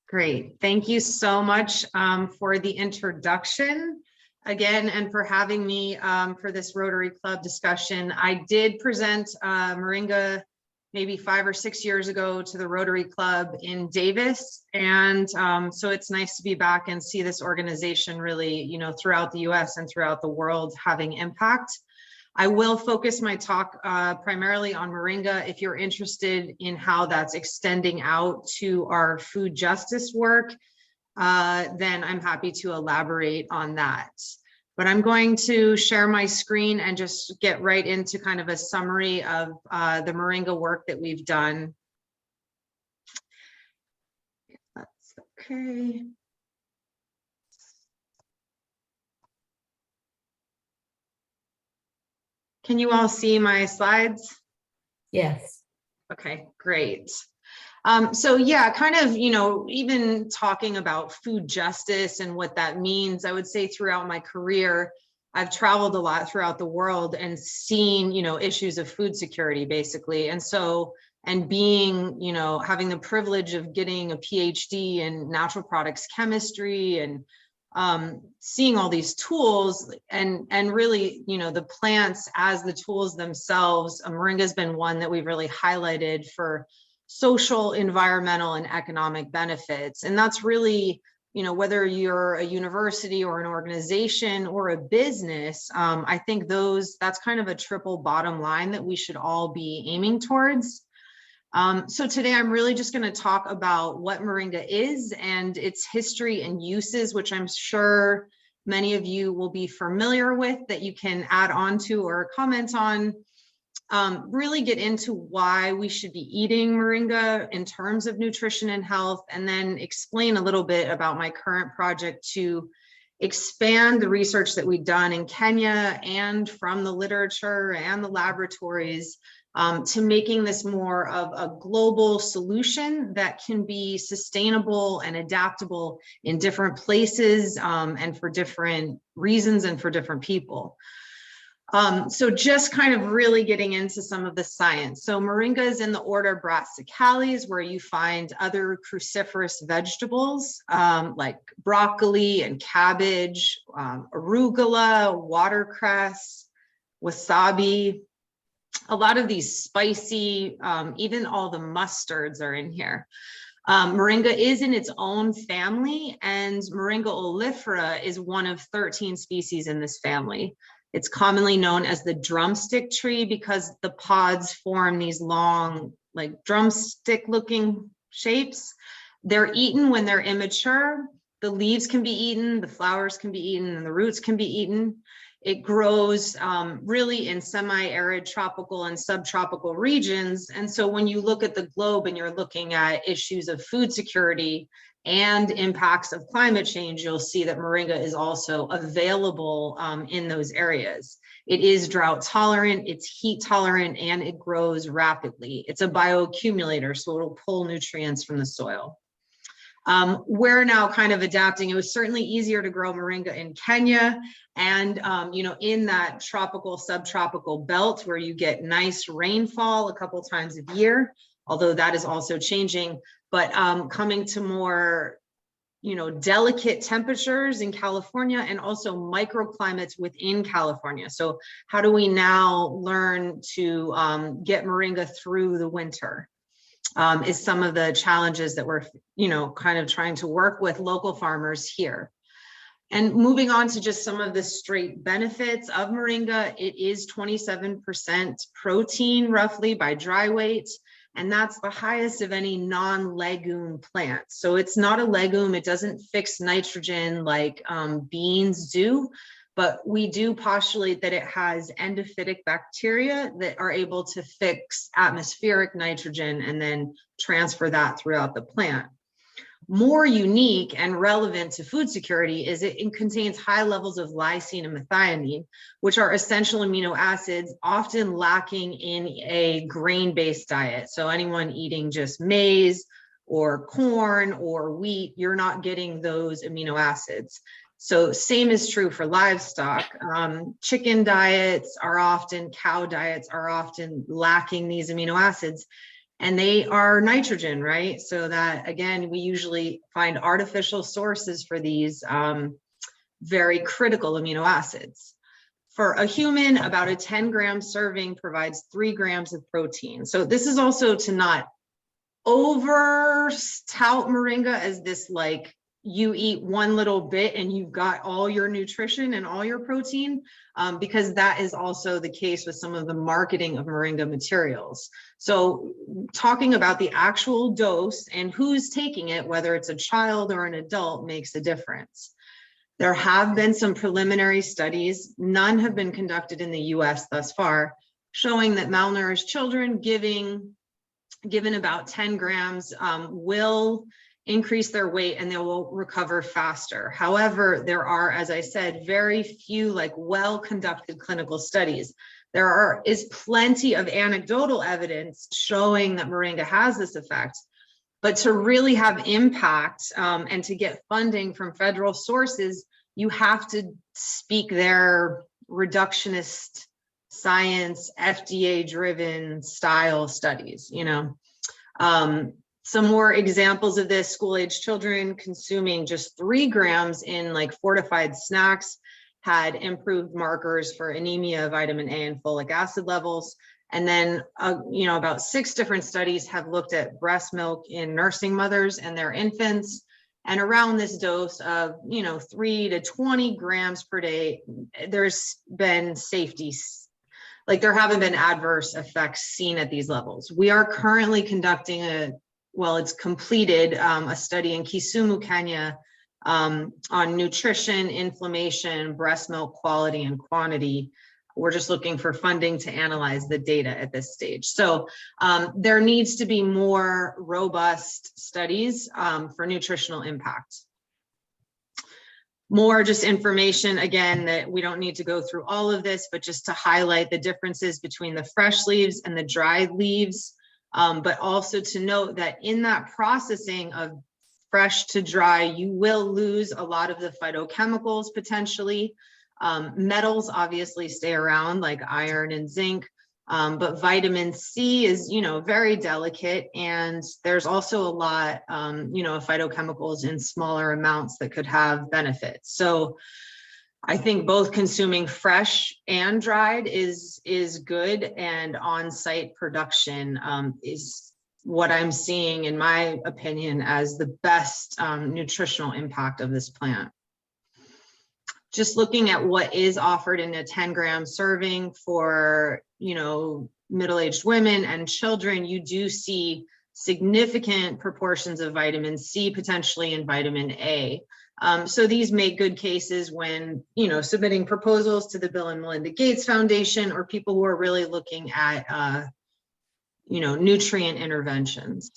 Great. Thank you so much for the introduction again, and for having me for this Rotary Club discussion. I did present Moringa maybe 5 or 6 years ago to the Rotary Club in Davis. And so it's nice to be back and see this organization really, you know, throughout the US and throughout the world having impact. I will focus my talk primarily on Moringa. If you're interested in how that's extending out to our food justice work, then I'm happy to elaborate on that. But I'm going to share my screen and just get right into kind of a summary of the Moringa work that we've done. That's okay. Can you all see my slides? Yes. Okay, great. So yeah, kind of, you know, even talking about food justice and what that means, I would say throughout my career, I've traveled a lot throughout the world and seen, you know, issues of food security basically. And so, and being, you know, having the privilege of getting a PhD in natural products chemistry and seeing all these tools and really, you know, the plants as the tools themselves, Moringa has been one that we've really highlighted for social, environmental, and economic benefits. And that's really, you know, whether you're a university or an organization or a business, I think that's kind of a triple bottom line that we should all be aiming towards. So today I'm really just going to talk about what Moringa is and its history and uses, which I'm sure many of you will be familiar with, that you can add on to or comment on. Really get into why we should be eating Moringa in terms of nutrition and health, and then explain a little bit about my current project to expand the research that we've done in Kenya and from the literature and the laboratories to making this more of a global solution that can be sustainable and adaptable in different places and for different reasons and for different people. So just kind of really getting into some of the science. So Moringa is in the order Brassicales, where you find other cruciferous vegetables like broccoli and cabbage, arugula, watercress, wasabi. A lot of these spicy, even all the mustards are in here. Moringa is in its own family, and Moringa oleifera is one of 13 species in this family. It's commonly known as the drumstick tree because the pods form these long, like drumstick looking shapes. They're eaten when they're immature. The leaves can be eaten, the flowers can be eaten, and the roots can be eaten. It grows really in semi-arid tropical and subtropical regions. And so when you look at the globe and you're looking at issues of food security and impacts of climate change, you'll see that Moringa is also available in those areas. It is drought tolerant, it's heat tolerant, and it grows rapidly. It's a bioaccumulator, so it'll pull nutrients from the soil. We're now kind of adapting. It was certainly easier to grow Moringa in Kenya and, you know, in that tropical, subtropical belt where you get nice rainfall a couple times a year, although that is also changing. But coming to more, you know, delicate temperatures in California and also microclimates within California. So how do we now learn to get Moringa through the winter? Is some of the challenges that we're, you know, kind of trying to work with local farmers here. And moving on to just some of the straight benefits of Moringa, it is 27% protein roughly by dry weight. And that's the highest of any non-legume plant. So it's not a legume, it doesn't fix nitrogen like beans do, but we do postulate that it has endophytic bacteria that are able to fix atmospheric nitrogen and then transfer that throughout the plant. More unique and relevant to food security is it contains high levels of lysine and methionine, which are essential amino acids often lacking in a grain-based diet. So anyone eating just maize or corn or wheat, you're not getting those amino acids. So same is true for livestock. Chicken diets are often, cow diets are often lacking these amino acids. and they are nitrogen, right? So that, again, we usually find artificial sources for these very critical amino acids. For a human, about a 10-gram serving provides 3 grams of protein. So this is also to not over tout moringa as this, like, you eat one little bit and you've got all your nutrition and all your protein, because that is also the case with some of the marketing of moringa materials. So talking about the actual dose and who's taking it, whether it's a child or an adult, makes a difference. There have been some preliminary studies, none have been conducted in the US thus far, showing that malnourished children given about 10 grams will increase their weight and they will recover faster. However, there are, as I said, very few like well-conducted clinical studies. There is plenty of anecdotal evidence showing that moringa has this effect, but to really have impact and to get funding from federal sources, you have to speak their reductionist science, FDA-driven style studies, you know. Some more examples of this: school-age children consuming just 3 grams in like fortified snacks had improved markers for anemia, vitamin A, and folic acid levels. And then, you know, about 6 different studies have looked at breast milk in nursing mothers and their infants. And around this dose of, you know, 3 to 20 grams per day, there's been safety, like there haven't been adverse effects seen at these levels. We are currently conducting it's completed a study in Kisumu, Kenya, on nutrition, inflammation, breast milk quality and quantity. We're just looking for funding to analyze the data at this stage. So there needs to be more robust studies for nutritional impact. More just information, again, that we don't need to go through all of this, but just to highlight the differences between the fresh leaves and the dried leaves, but also to note that in that processing of fresh to dry, you will lose a lot of the phytochemicals potentially. Metals obviously stay around, like iron and zinc, but vitamin C is, you know, very delicate, and there's also a lot, you know, of phytochemicals in smaller amounts that could have benefits. So I think both consuming fresh and dried is good, and on-site production is what I'm seeing, in my opinion, as the best nutritional impact of this plant. Just looking at what is offered in a 10-gram serving for, you know, middle-aged women and children, you do see significant proportions of vitamin C, potentially, and vitamin A. So these make good cases when, you know, submitting proposals to the Bill and Melinda Gates Foundation, or people who are really looking at, you know, nutrient interventions.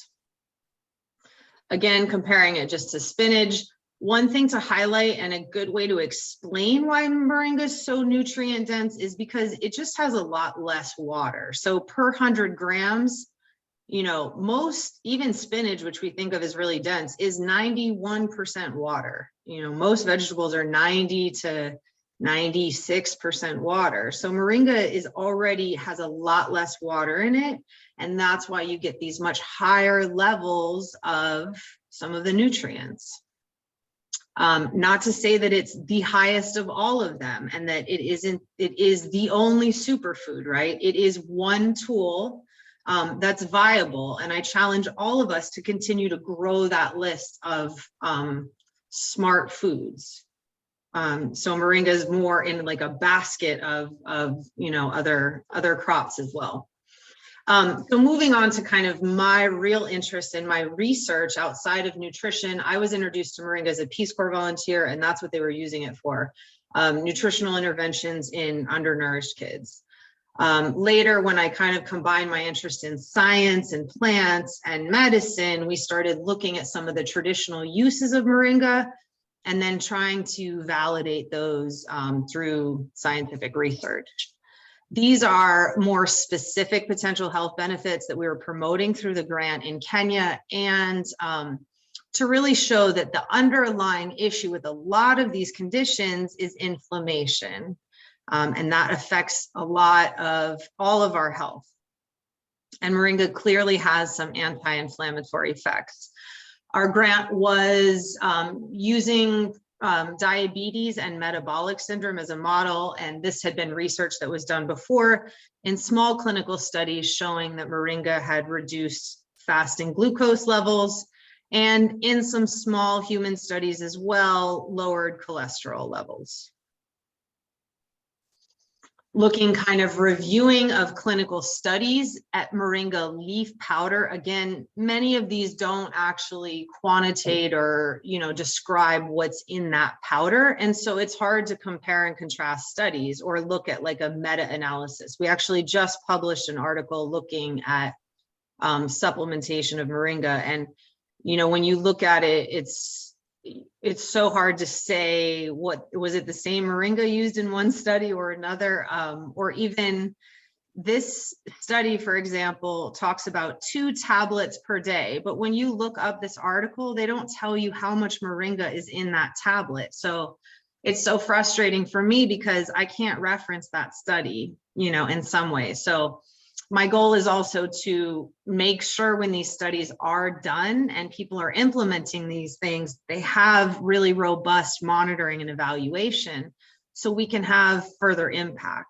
Again, comparing it just to spinach, one thing to highlight and a good way to explain why moringa is so nutrient dense is because it just has a lot less water. So per 100 grams, you know, most, even spinach, which we think of as really dense, is 91% water. You know, most vegetables are 90 to 96% water. So moringa has a lot less water in it. And that's why you get these much higher levels of some of the nutrients. Not to say that it's the highest of all of them and that it is the only superfood, right? It is one tool that's viable. And I challenge all of us to continue to grow that list of smart foods. So moringa is more in like a basket of you know, other crops as well. So moving on to kind of my real interest in my research outside of nutrition, I was introduced to moringa as a Peace Corps volunteer, and that's what they were using it for, nutritional interventions in undernourished kids. Later, when I kind of combined my interest in science and plants and medicine, we started looking at some of the traditional uses of moringa and then trying to validate those through scientific research. These are more specific potential health benefits that we were promoting through the grant in Kenya, and to really show that the underlying issue with a lot of these conditions is inflammation, and that affects a lot of all of our health. And moringa clearly has some anti-inflammatory effects. Our grant was using diabetes and metabolic syndrome as a model, and this had been research that was done before in small clinical studies showing that moringa had reduced fasting glucose levels, and in some small human studies as well, lowered cholesterol levels. Looking kind of reviewing of clinical studies at moringa leaf powder. Again, many of these don't actually quantitate or, describe what's in that powder. And so it's hard to compare and contrast studies or look at like a meta-analysis. We actually just published an article looking at supplementation of moringa. And, when you look at it, it's so hard to say what was it the same moringa used in one study or another, or even this study, for example, talks about 2 tablets per day. But when you look up this article, they don't tell you how much moringa is in that tablet. So it's so frustrating for me because I can't reference that study, in some ways. So my goal is also to make sure when these studies are done and people are implementing these things, they have really robust monitoring and evaluation so we can have further impact.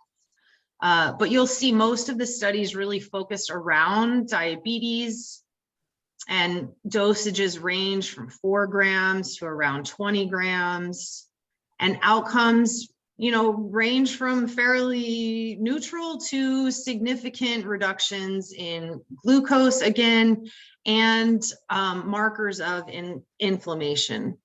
But you'll see most of the studies really focused around diabetes, and dosages range from 4 grams to around 20 grams, and outcomes range from fairly neutral to significant reductions in glucose again, and markers of inflammation.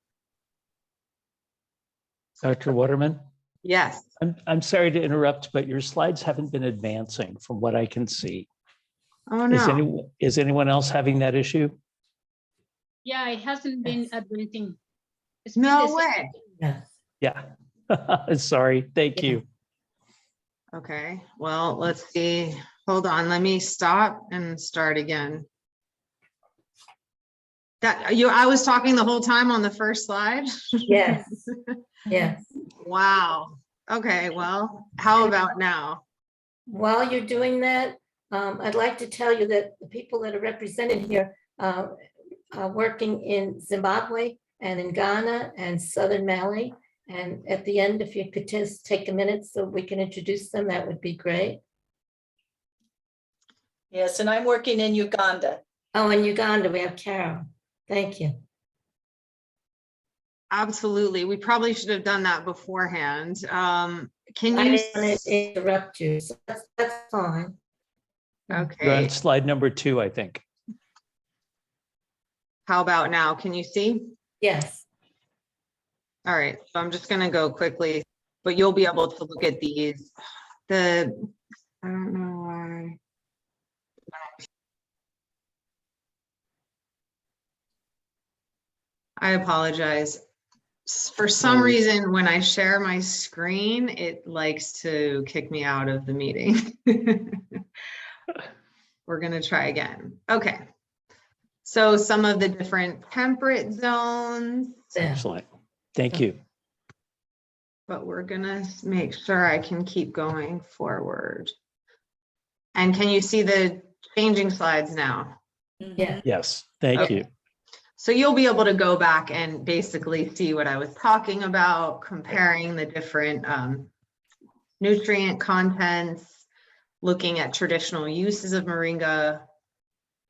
Dr. Waterman? Yes. I'm sorry to interrupt, but your slides haven't been advancing from what I can see. Oh, no. Is anyone else having that issue? Yeah, it hasn't been advancing. No way. Yes. Yeah. Sorry. Thank you. Okay, well, let's see. Hold on, let me stop and start again. I was talking the whole time on the first slide? Yes. Yes. Wow. Okay, well, how about now? While you're doing that, I'd like to tell you that the people that are represented here are working in Zimbabwe and in Ghana and Southern Mali. And at the end, if you could just take a minute so we can introduce them, that would be great. Yes, and I'm working in Uganda. Oh, in Uganda, we have Carol. Thank you. Absolutely. We probably should have done that beforehand. Can I you? didn't want to interrupt you, so that's fine. You're Okay. on slide number 2, I think. How about now? Can you see? Yes. All right. So I'm just going to go quickly, but you'll be able to look at these. I don't know why. I apologize. For some reason, when I share my screen, it likes to kick me out of the meeting. We're going to try again. Okay. So some of the different temperate zones. Excellent. Thank you. But we're going to make sure I can keep going forward. And can you see the changing slides now? Yeah. Yes. Thank you. So you'll be able to go back and basically see what I was talking about, comparing the different nutrient contents, looking at traditional uses of moringa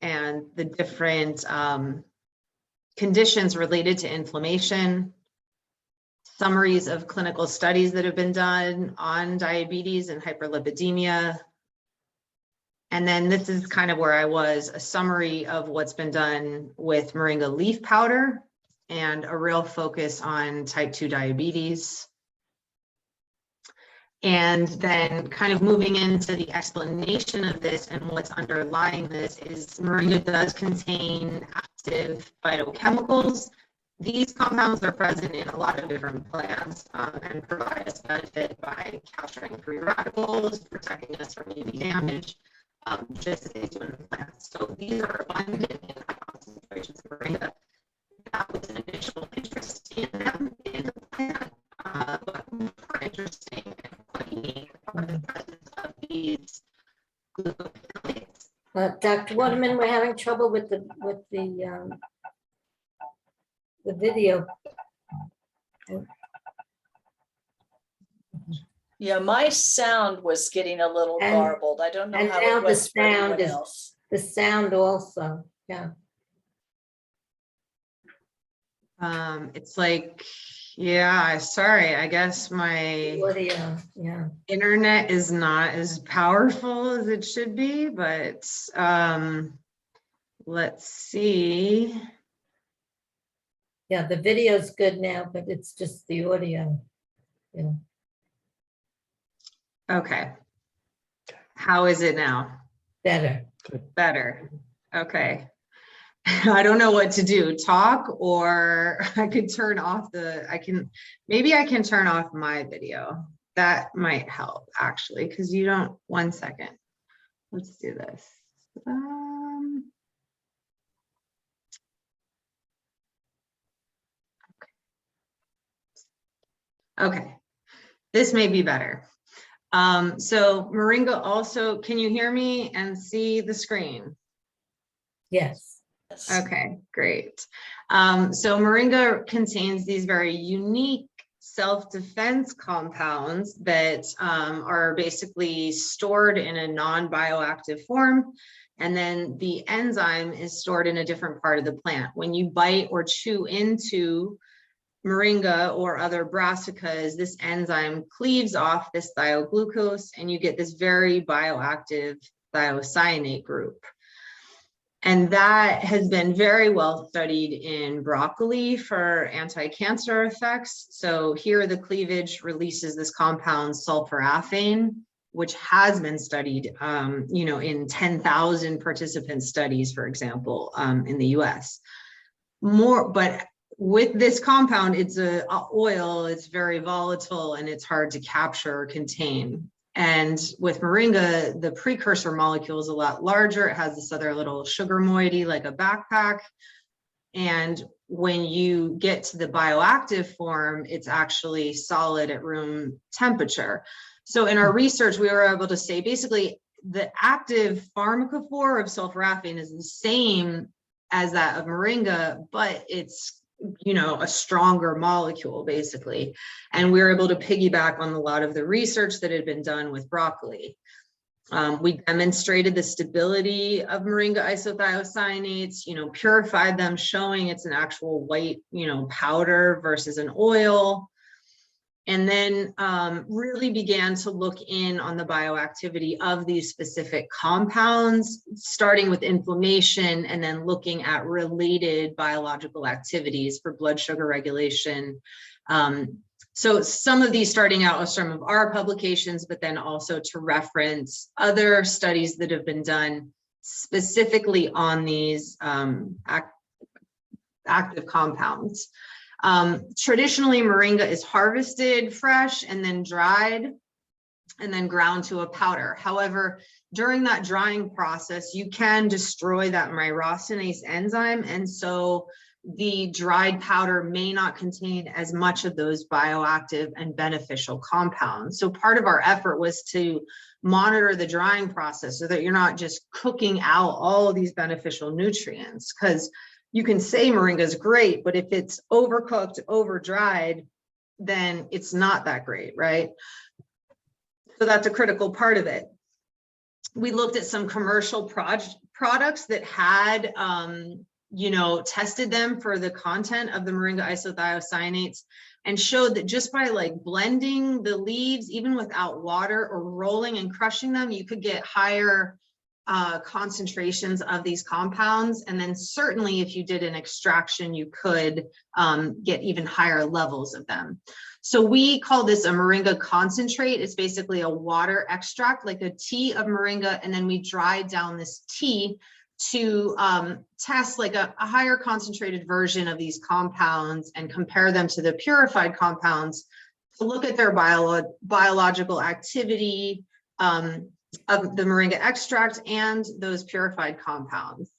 and the different conditions related to inflammation, summaries of clinical studies that have been done on diabetes and hyperlipidemia. And then this is kind of where I was, a summary of what's been done with moringa leaf powder and a real focus on type 2 diabetes. And then kind of moving into the explanation of this and what's underlying this is moringa does contain active phytochemicals. These compounds are present in a lot of different plants and provide us benefit by capturing free radicals, protecting us from UV damage, just as they do in the plants. So these are abundant in high concentrations of moringa. That was an initial interest in them in the plant, but more interesting and quite unique are the presence of these glucophenols. Dr. Waterman, we're having trouble with the video. Yeah, my sound was getting a little And- garbled. I don't know and how now it the was for anyone sound is- else. The sound also, yeah. It's like, yeah, sorry, I guess my Audio, yeah. internet is not as powerful as it should be, but let's see. Yeah, the video's good now, but it's just the audio. Yeah. Okay. How is it now? Better. Better. Okay. I don't know what to do, talk, or I could turn off maybe I can turn off my video. That might help actually, because you don't, 1 second. Let's do this. Okay, this may be better. So Moringa also, can you hear me and see the screen? Yes. Okay, great. So Moringa contains these very unique self-defense compounds that are basically stored in a non-bioactive form. And then the enzyme is stored in a different part of the plant. When you bite or chew into Moringa or other brassicas, this enzyme cleaves off this thioglucose and you get this very bioactive thiocyanate group. And that has been very well studied in broccoli for anti-cancer effects. So here the cleavage releases this compound sulforaphane, which has been studied, in 10,000 participant studies, for example, in the US. But with this compound, it's a oil, it's very volatile and it's hard to capture or contain. And with Moringa, the precursor molecule is a lot larger. It has this other little sugar moiety like a backpack. And when you get to the bioactive form, it's actually solid at room temperature. So in our research, we were able to say basically the active pharmacophore of sulforaphane is the same as that of Moringa, but it's a stronger molecule basically. And we were able to piggyback on a lot of the research that had been done with broccoli. We demonstrated the stability of Moringa isothiocyanates, purified them, showing it's an actual white, powder versus an oil. And then really began to look in on the bioactivity of these specific compounds, starting with inflammation and then looking at related biological activities for blood sugar regulation. So some of these starting out with some of our publications, but then also to reference other studies that have been done specifically on these active compounds. Traditionally, Moringa is harvested fresh and then dried and then ground to a powder. However, during that drying process, you can destroy that myrosinase enzyme. And so the dried powder may not contain as much of those bioactive and beneficial compounds. So part of our effort was to monitor the drying process so that you're not just cooking out all of these beneficial nutrients, because you can say Moringa is great, but if it's overcooked, over dried, then it's not that great, right? So that's a critical part of it. We looked at some commercial products that had, tested them for the content of the Moringa isothiocyanates and showed that just by blending the leaves, even without water or rolling and crushing them, you could get higher concentrations of these compounds. And then certainly if you did an extraction, you could get even higher levels of them. So we call this a Moringa concentrate. It's basically a water extract, like a tea of Moringa. And then we dry down this tea to test a higher concentrated version of these compounds and compare them to the purified compounds to look at their biological activity, of the Moringa extract and those purified compounds.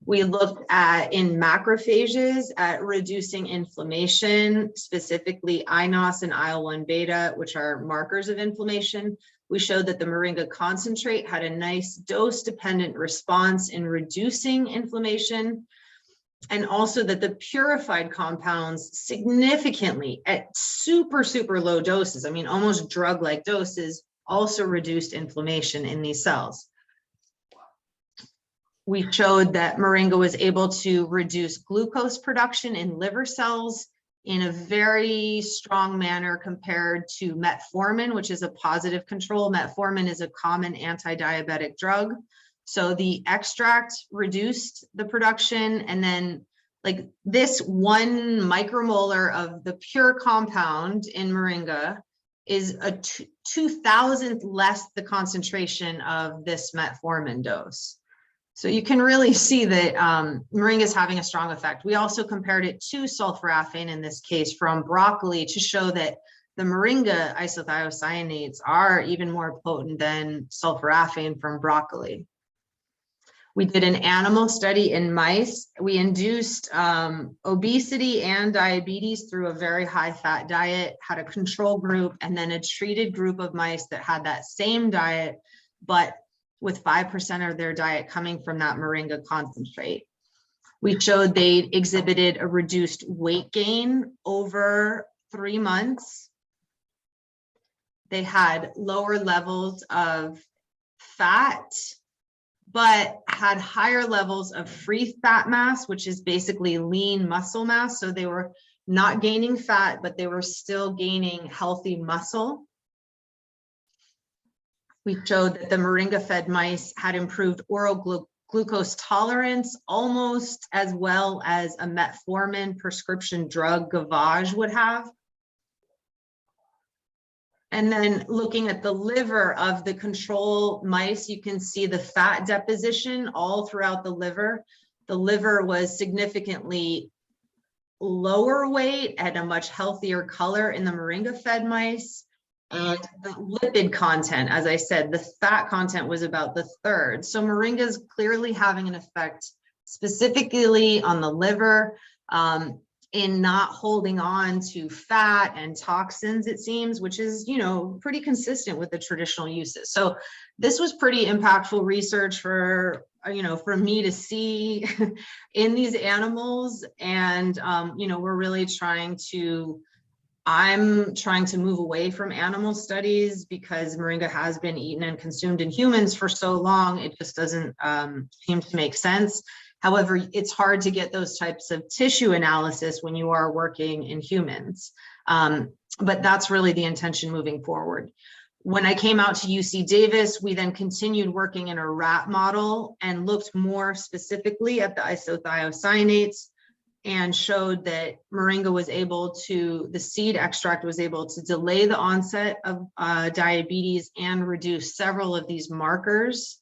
We looked at in macrophages at reducing inflammation, specifically INOS and IL-1 beta, which are markers of inflammation. We showed that the Moringa concentrate had a nice dose-dependent response in reducing inflammation, and also that the purified compounds significantly at super, super low doses, I mean, almost drug-like doses, also reduced inflammation in these cells. We showed that Moringa was able to reduce glucose production in liver cells in a very strong manner compared to metformin, which is a positive control. Metformin is a common anti-diabetic drug. So the extract reduced the production, and then like this 1 micromolar of the pure compound in Moringa is a 2,000th less the concentration of this metformin dose. So you can really see that Moringa is having a strong effect. We also compared it to sulforaphane in this case from broccoli to show that the Moringa isothiocyanates are even more potent than sulforaphane from broccoli. We did an animal study in mice. We induced obesity and diabetes through a very high fat diet, had a control group, and then a treated group of mice that had that same diet, but with 5% of their diet coming from that Moringa concentrate. We showed they exhibited a reduced weight gain over 3 months. They had lower levels of fat, but had higher levels of free fat mass, which is basically lean muscle mass. So they were not gaining fat, but they were still gaining healthy muscle. We showed that the Moringa-fed mice had improved oral glucose tolerance almost as well as a metformin prescription drug gavage would have. And then looking at the liver of the control mice, you can see the fat deposition all throughout the liver. The liver was significantly lower weight and a much healthier color in the Moringa-fed mice. And the lipid content, as I said, the fat content was about the third. So Moringa is clearly having an effect specifically on the liver in not holding on to fat and toxins, it seems, which is, you know, pretty consistent with the traditional uses. So this was pretty impactful research for, you know, for me to see in these animals. And, you know, we're really I'm trying to move away from animal studies because Moringa has been eaten and consumed in humans for so long. It just doesn't seem to make sense. However, it's hard to get those types of tissue analysis when you are working in humans. But that's really the intention moving forward. When I came out to UC Davis, we then continued working in a rat model and looked more specifically at the isothiocyanates and showed that Moringa was able to, the seed extract was able to delay the onset of diabetes and reduce several of these markers.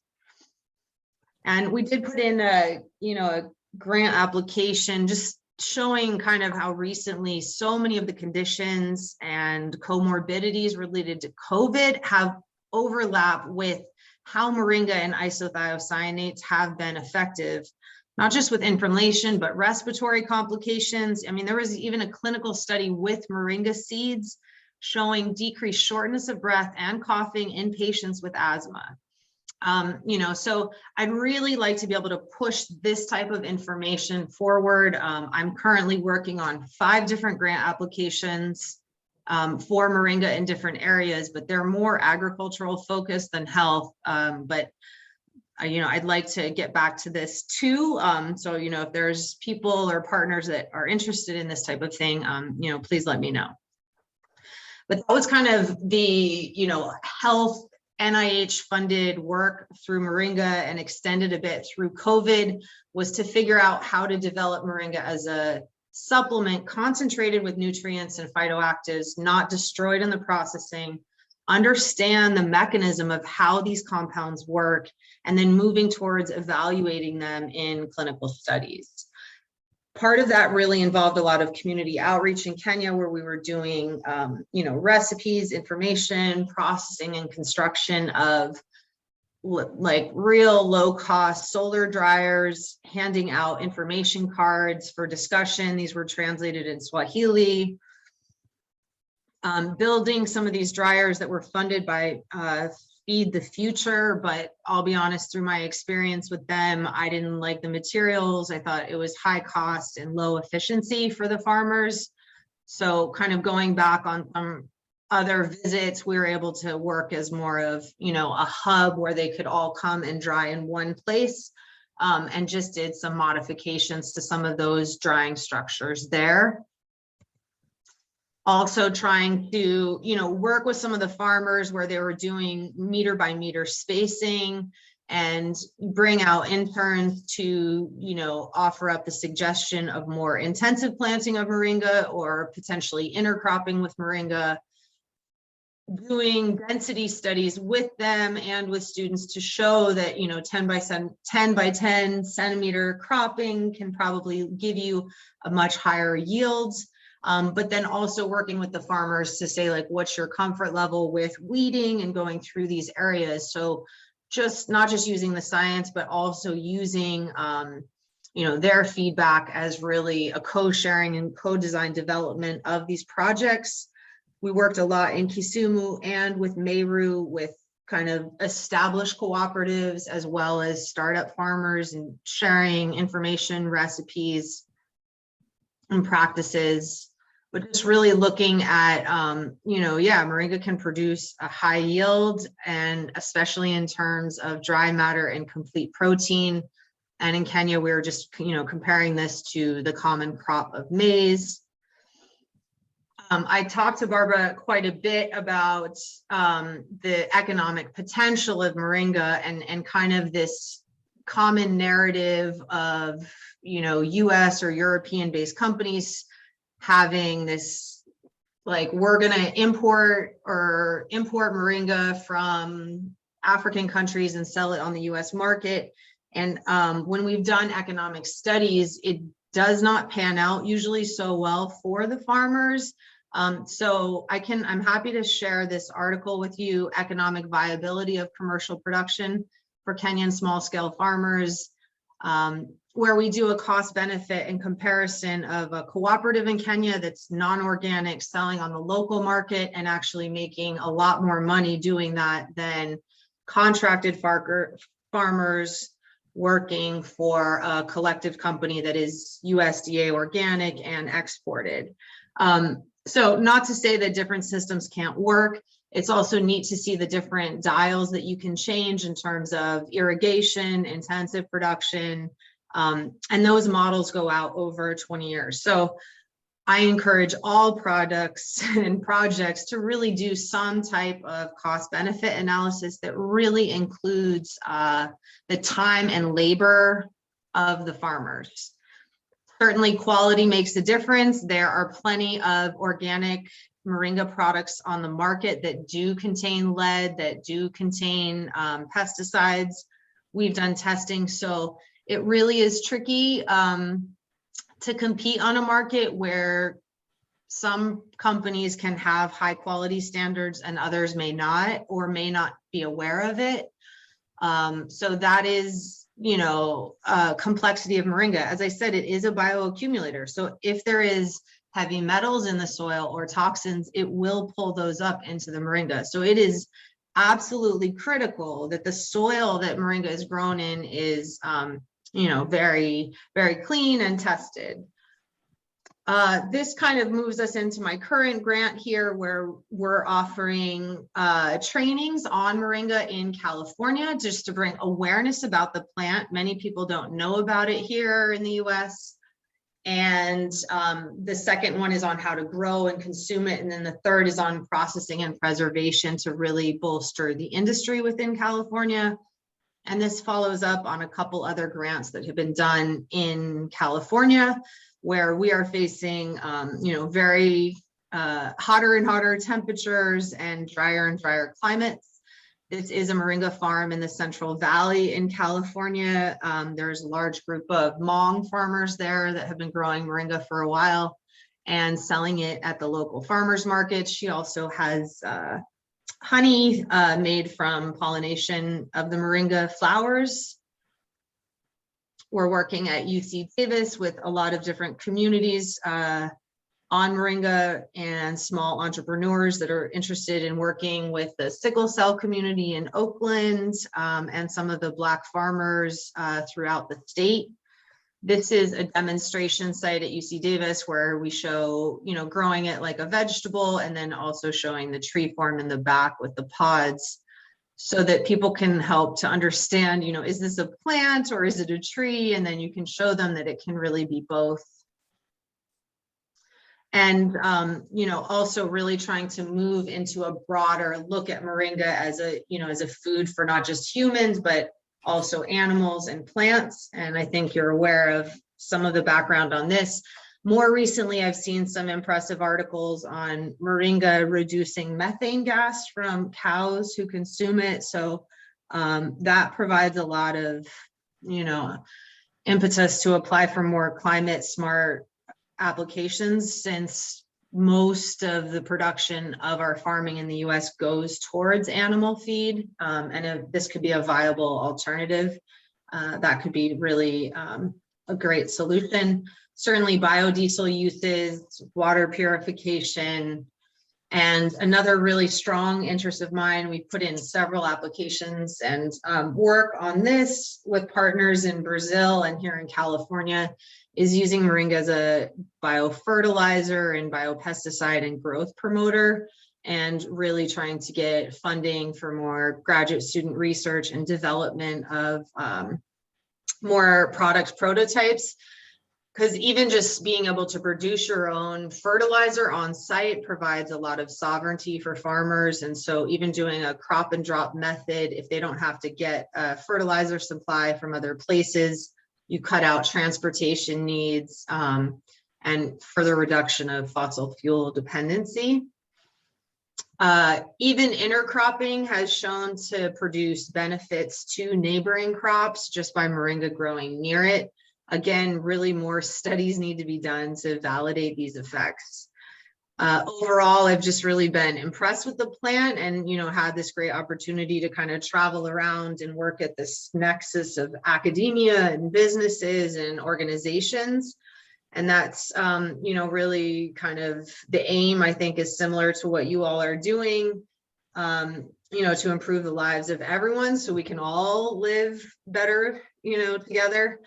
And we did put in a, you know, a grant application just showing kind of how recently so many of the conditions and comorbidities related to COVID have overlap with how Moringa and isothiocyanates have been effective, not just with inflammation, but respiratory complications. I mean, there was even a clinical study with Moringa seeds showing decreased shortness of breath and coughing in patients with asthma. You know, so I'd really like to be able to push this type of information forward. I'm currently working on 5 different grant applications for Moringa in different areas, but they're more agricultural focused than health. But you know, I'd like to get back to this too. So, you know, if there's people or partners that are interested in this type of thing, you know, please let me know. But that was kind of the, you know, health NIH funded work through Moringa and extended a bit through COVID, was to figure out how to develop Moringa as a supplement concentrated with nutrients and phytoactives, not destroyed in the processing, understand the mechanism of how these compounds work, and then moving towards evaluating them in clinical studies. Part of that really involved a lot of community outreach in Kenya, where we were doing, you know, recipes, information, processing, and construction of like real low-cost solar dryers, handing out information cards for discussion. These were translated in Swahili. building some of these dryers that were funded by Feed the Future, but I'll be honest, through my experience with them, I didn't like the materials. I thought it was high cost and low efficiency for the farmers. So kind of going back on some other visits, we were able to work as more of, you know, a hub where they could all come and dry in one place, and just did some modifications to some of those drying structures there. Also trying to, you know, work with some of the farmers where they were doing meter by meter spacing and bring out interns to, you know, offer up the suggestion of more intensive planting of moringa or potentially intercropping with moringa, doing density studies with them and with students to show that, you know, 10 by 10 centimeter cropping can probably give you a much higher yield. But then also working with the farmers to say, like, what's your comfort level with weeding and going through these areas. So just not just using the science, but also using, you know, their feedback as really a co-sharing and co-design development of these projects. We worked a lot in Kisumu and with Meru with kind of established cooperatives as well as startup farmers and sharing information, recipes, and practices, but just really looking at, you know, yeah, moringa can produce a high yield, and especially in terms of dry matter and complete protein. And in Kenya, we were just, you know, comparing this to the common crop of maize. I talked to Barbara quite a bit about the economic potential of moringa and kind of this common narrative of, you know, US or European based companies having this, like, we're going to import moringa from African countries and sell it on the US market. And when we've done economic studies, it does not pan out usually so well for the farmers. So I'm happy to share this article with you, Economic Viability of Commercial Production for Kenyan Small Scale Farmers, where we do a cost benefit and comparison of a cooperative in Kenya that's non-organic selling on the local market and actually making a lot more money doing that than contracted farmers working for a collective company that is USDA organic and exported. So not to say that different systems can't work. It's also neat to see the different dials that you can change in terms of irrigation, intensive production, and those models go out over 20 years. So I encourage all products and projects to really do some type of cost benefit analysis that really includes the time and labor of the farmers. Certainly quality makes a difference. There are plenty of organic moringa products on the market that do contain lead, that do contain pesticides. We've done testing, so it really is tricky to compete on a market where some companies can have high quality standards and others may not, or may not be aware of it. So that is, you know, complexity of moringa. As I said, it is a bioaccumulator. So if there is heavy metals in the soil or toxins, it will pull those up into the moringa. So it is absolutely critical that the soil that moringa is grown in is, you know, very, very clean and tested. This kind of moves us into my current grant here, where we're offering trainings on moringa in California, just to bring awareness about the plant. Many people don't know about it here in the US. And the second one is on how to grow and consume it. And then the third is on processing and preservation to really bolster the industry within California. And this follows up on a couple other grants that have been done in California, where we are facing, you know, very hotter and hotter temperatures and drier climates. This is a moringa farm in the Central Valley in California. There's a large group of Hmong farmers there that have been growing moringa for a while and selling it at the local farmers market. She also has honey made from pollination of the moringa flowers. We're working at UC Davis with a lot of different communities on Moringa and small entrepreneurs that are interested in working with the sickle cell community in Oakland, and some of the Black farmers throughout the state. This is a demonstration site at UC Davis where we show, you know, growing it like a vegetable, and then also showing the tree form in the back with the pods, so that people can help to understand, you know, is this a plant or is it a tree? And then you can show them that it can really be both. And, you know, also really trying to move into a broader look at Moringa as a, you know, as a food for not just humans, but also animals and plants. And I think you're aware of some of the background on this. More recently, I've seen some impressive articles on Moringa reducing methane gas from cows who consume it. So that provides a lot of, you know, impetus to apply for more climate smart applications, since most of the production of our farming in the US goes towards animal feed. And this could be a viable alternative. That could be really a great solution. Certainly biodiesel uses, water purification, and another really strong interest of mine, we put in several applications and work on this with partners in Brazil and here in California, is using Moringa as a biofertilizer and biopesticide and growth promoter, and really trying to get funding for more graduate student research and development of more product prototypes. Because even just being able to produce your own fertilizer on site provides a lot of sovereignty for farmers. And so even doing a crop and drop method, if they don't have to get a fertilizer supply from other places, you cut out transportation needs and further reduction of fossil fuel dependency. Even intercropping has shown to produce benefits to neighboring crops just by Moringa growing near it. Again, really more studies need to be done to validate these effects. Overall, I've just really been impressed with the plant, and, you know, had this great opportunity to kind of travel around and work at this nexus of academia and businesses and organizations. And that's, you know, really kind of the aim, I think, is similar to what you all are doing, you know, to improve the lives of everyone so we can all live better, you know, together.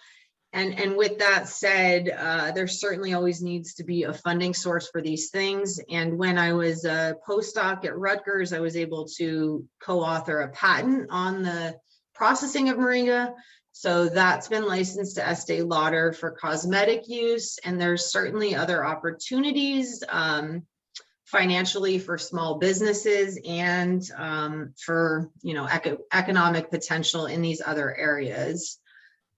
And with that said, there certainly always needs to be a funding source for these things. And when I was a postdoc at Rutgers, I was able to co-author a patent on the processing of Moringa. So that's been licensed to Estee Lauder for cosmetic use. And there's certainly other opportunities financially for small businesses and for, you know, economic potential in these other areas.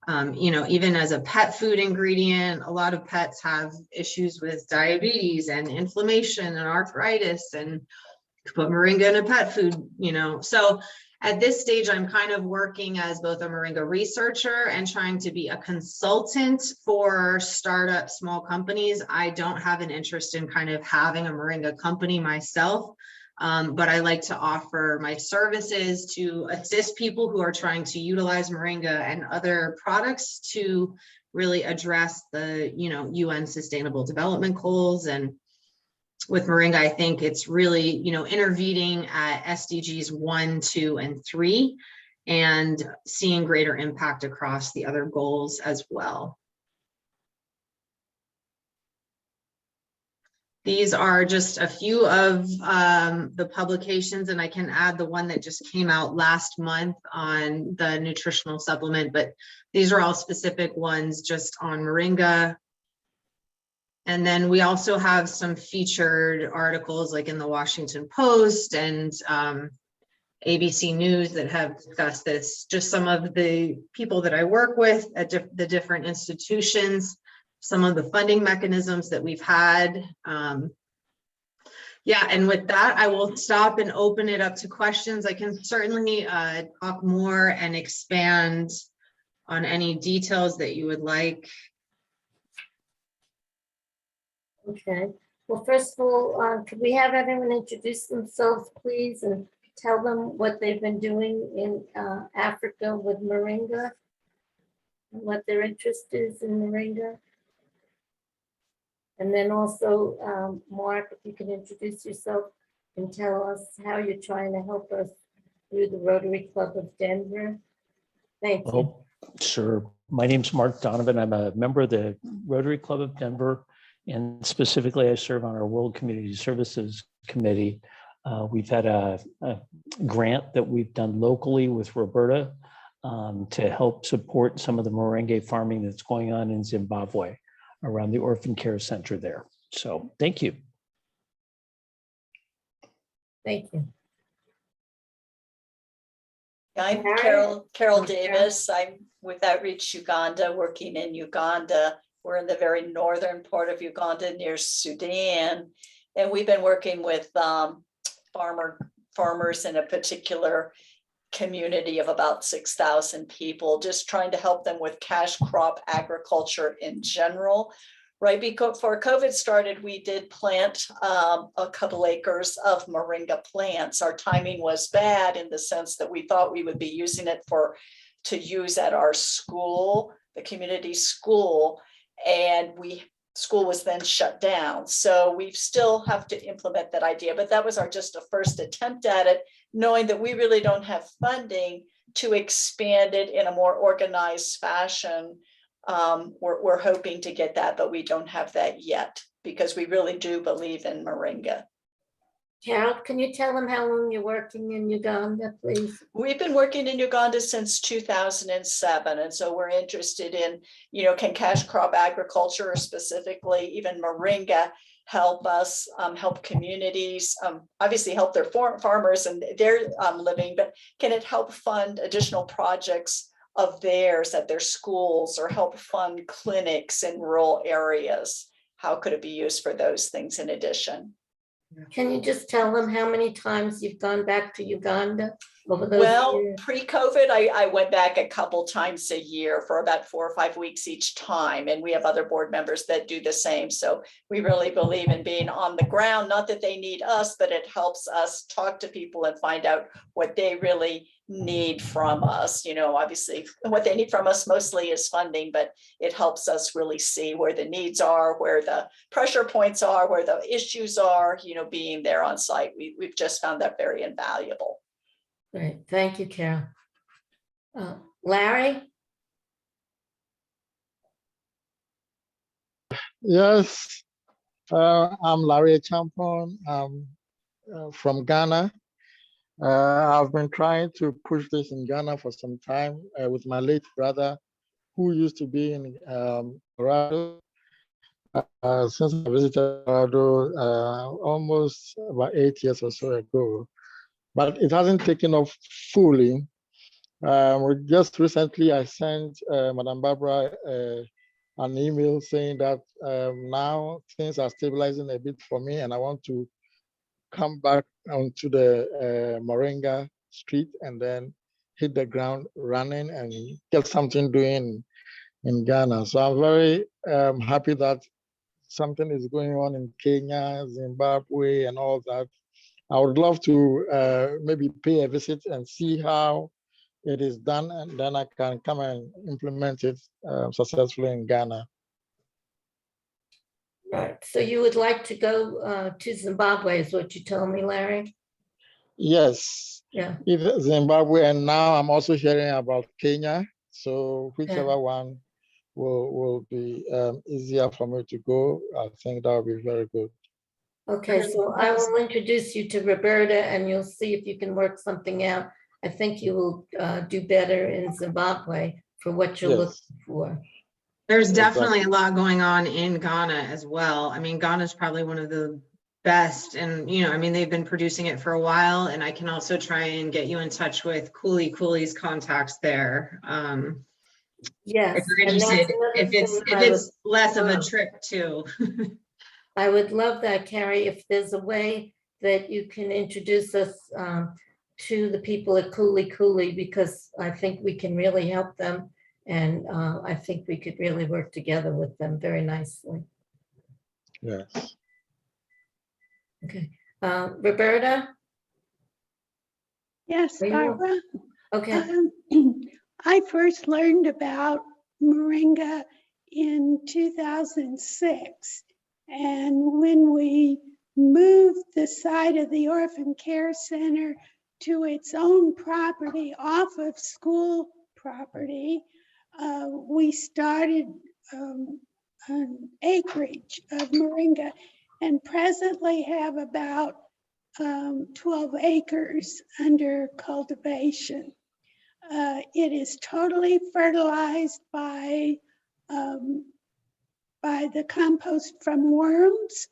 You know, even as a pet food ingredient, a lot of pets have issues with diabetes and inflammation and arthritis, and put Moringa in a pet food, you know. So at this stage, I'm kind of working as both a Moringa researcher and trying to be a consultant for startup small companies. I don't have an interest in kind of having a Moringa company myself. But I like to offer my services to assist people who are trying to utilize Moringa and other products to really address the, you know, UN Sustainable Development Goals. And with Moringa, I think it's really, you know, intervening at SDGs 1, 2, and 3, and seeing greater impact across the other goals as well. These are just a few of the publications, and I can add the one that just came out last month on the nutritional supplement, but these are all specific ones just on Moringa. And then we also have some featured articles like in the Washington Post and ABC News that have discussed this, just some of the people that I work with at the different institutions, some of the funding mechanisms that we've had. Yeah, and with that, I will stop and open it up to questions. I can certainly talk more and expand on any details that you would like. Okay, well, first of all, could we have everyone introduce themselves, please, and tell them what they've been doing in Africa with Moringa, and what their interest is in Moringa? And then also, Mark, if you can introduce yourself and tell us how you're trying to help us through the Rotary Club of Denver. Thank you. Oh, sure. My name's Mark Donovan. I'm a member of the Rotary Club of Denver, and specifically I serve on our World Community Services Committee. We've had a grant that we've done locally with Roberta to help support some of the moringa farming that's going on in Zimbabwe around the orphan care center there. So thank you. Thank you. I'm Karen? Carol Okay. Davis. I'm with Outreach Uganda, working in Uganda. We're in the very northern part of Uganda near Sudan. And we've been working with farmers in a particular community of about 6,000 people, just trying to help them with cash crop agriculture in general. Right before COVID started, we did plant a couple acres of moringa plants. Our timing was bad in the sense that we thought we would be using it to use at our school, the community school, and school was then shut down. So we still have to implement that idea, but that was just a first attempt at it, knowing that we really don't have funding to expand it in a more organized fashion. We're hoping to get that, but we don't have that yet because we really do believe in moringa. Carol, can you tell them how long you're working in Uganda, please? We've been working in Uganda since 2007. And so we're interested in, can cash crop agriculture, or specifically even moringa, help us help communities, obviously help their farmers and their living, but can it help fund additional projects of theirs at their schools or help fund clinics in rural areas? How could it be used for those things in addition? Can you just tell them how many times you've gone back to Uganda over those Well, years? pre-COVID, I went back a couple times a year for about 4 or 5 weeks each time. And we have other board members that do the same. So we really believe in being on the ground, not that they need us, but it helps us talk to people and find out what they really need from us. Obviously what they need from us mostly is funding, but it helps us really see where the needs are, where the pressure points are, where the issues are, being there on site. We've just found that very invaluable. Great, thank you, Carol. Larry? Yes, I'm Larry Champon. I'm from Ghana. I've been trying to push this in Ghana for some time with my late brother, who used to be in Colorado. Since I visited Colorado almost about 8 years or so ago, but it hasn't taken off fully. Just recently, I sent Madam Barbara an email saying that now things are stabilizing a bit for me, and I want to come back onto the Moringa street and then hit the ground running and get something doing in Ghana. So I'm very happy that something is going on in Kenya, Zimbabwe, and all that. I would love to maybe pay a visit and see how it is done, and then I can come and implement it successfully in Ghana. Right, so you would like to go to Zimbabwe is what you told me, Larry? Yes, Yeah. either Zimbabwe, and now I'm also hearing about Kenya. So whichever one will be easier for me to go, I think that will be very good. Okay, so I will introduce you to Roberta and you'll see if you can work something out. I think you will do better in Zimbabwe for what you're looking for. There's definitely a lot going on in Ghana as well. I mean, Ghana is probably one of the best, and they've been producing it for a while, and I can also try and get you in touch with Cooley's contacts there. Yes. If you're interested, if it's less of a trip too. I would love that, Carrie, if there's a way that you can introduce us to the people at Cooley, because I think we can really help them. And I think we could really work together with them very nicely. Yes. Okay. Roberta? Yes, Barbara. Okay. I first learned about Moringa in 2006, And when we moved the site of the Orphan Care Center to its own property off of school property, we started an acreage of moringa and presently have about 12 acres under cultivation. It is totally fertilized by the compost from worms.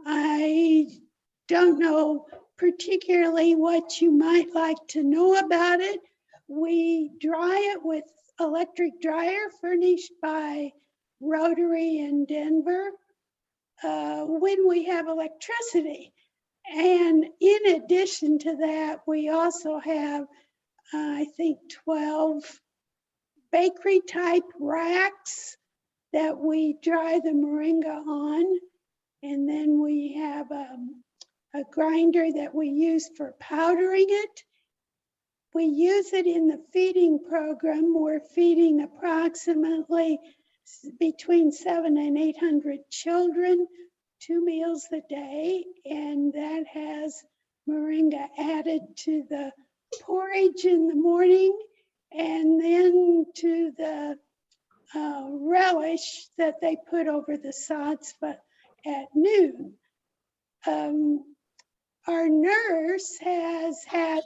I don't know particularly what you might like to know about it. We dry it with electric dryer furnished by Rotary in Denver when we have electricity. And in addition to that, we also have, I think, 12 bakery type racks that we dry the moringa on. And then we have a grinder that we use for powdering it. We use it in the feeding program. We're feeding approximately between 700 and 800 children 2 meals a day, and that has moringa added to the porridge in the morning and then to the relish that they put over the sods at noon. Our nurse has had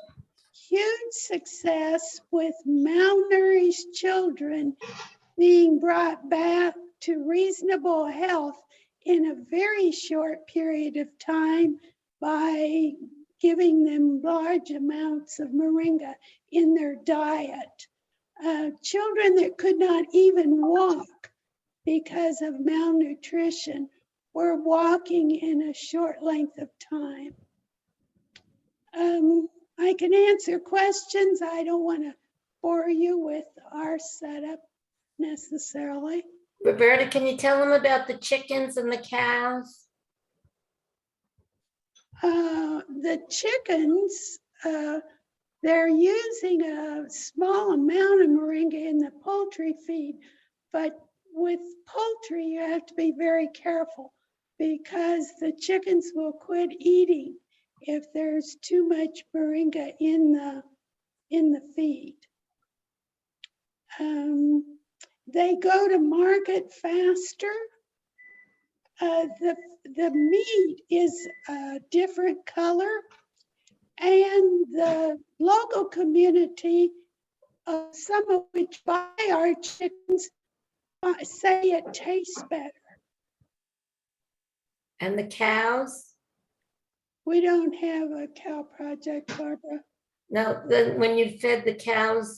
huge success with malnourished children being brought back to reasonable health in a very short period of time by giving them large amounts of moringa in their diet. Children that could not even walk because of malnutrition were walking in a short length of time. I can answer questions. I don't want to bore you with our setup necessarily. Roberta, can you tell them about the chickens and the cows? The chickens, they're using a small amount of moringa in the poultry feed, but with poultry, you have to be very careful because the chickens will quit eating if there's too much moringa in the feed. They go to market faster. The meat is a different color, and the local community, some of which buy our chickens, say it tastes better. And the cows? We don't have a cow project, Barbara. No, then when you fed the cows,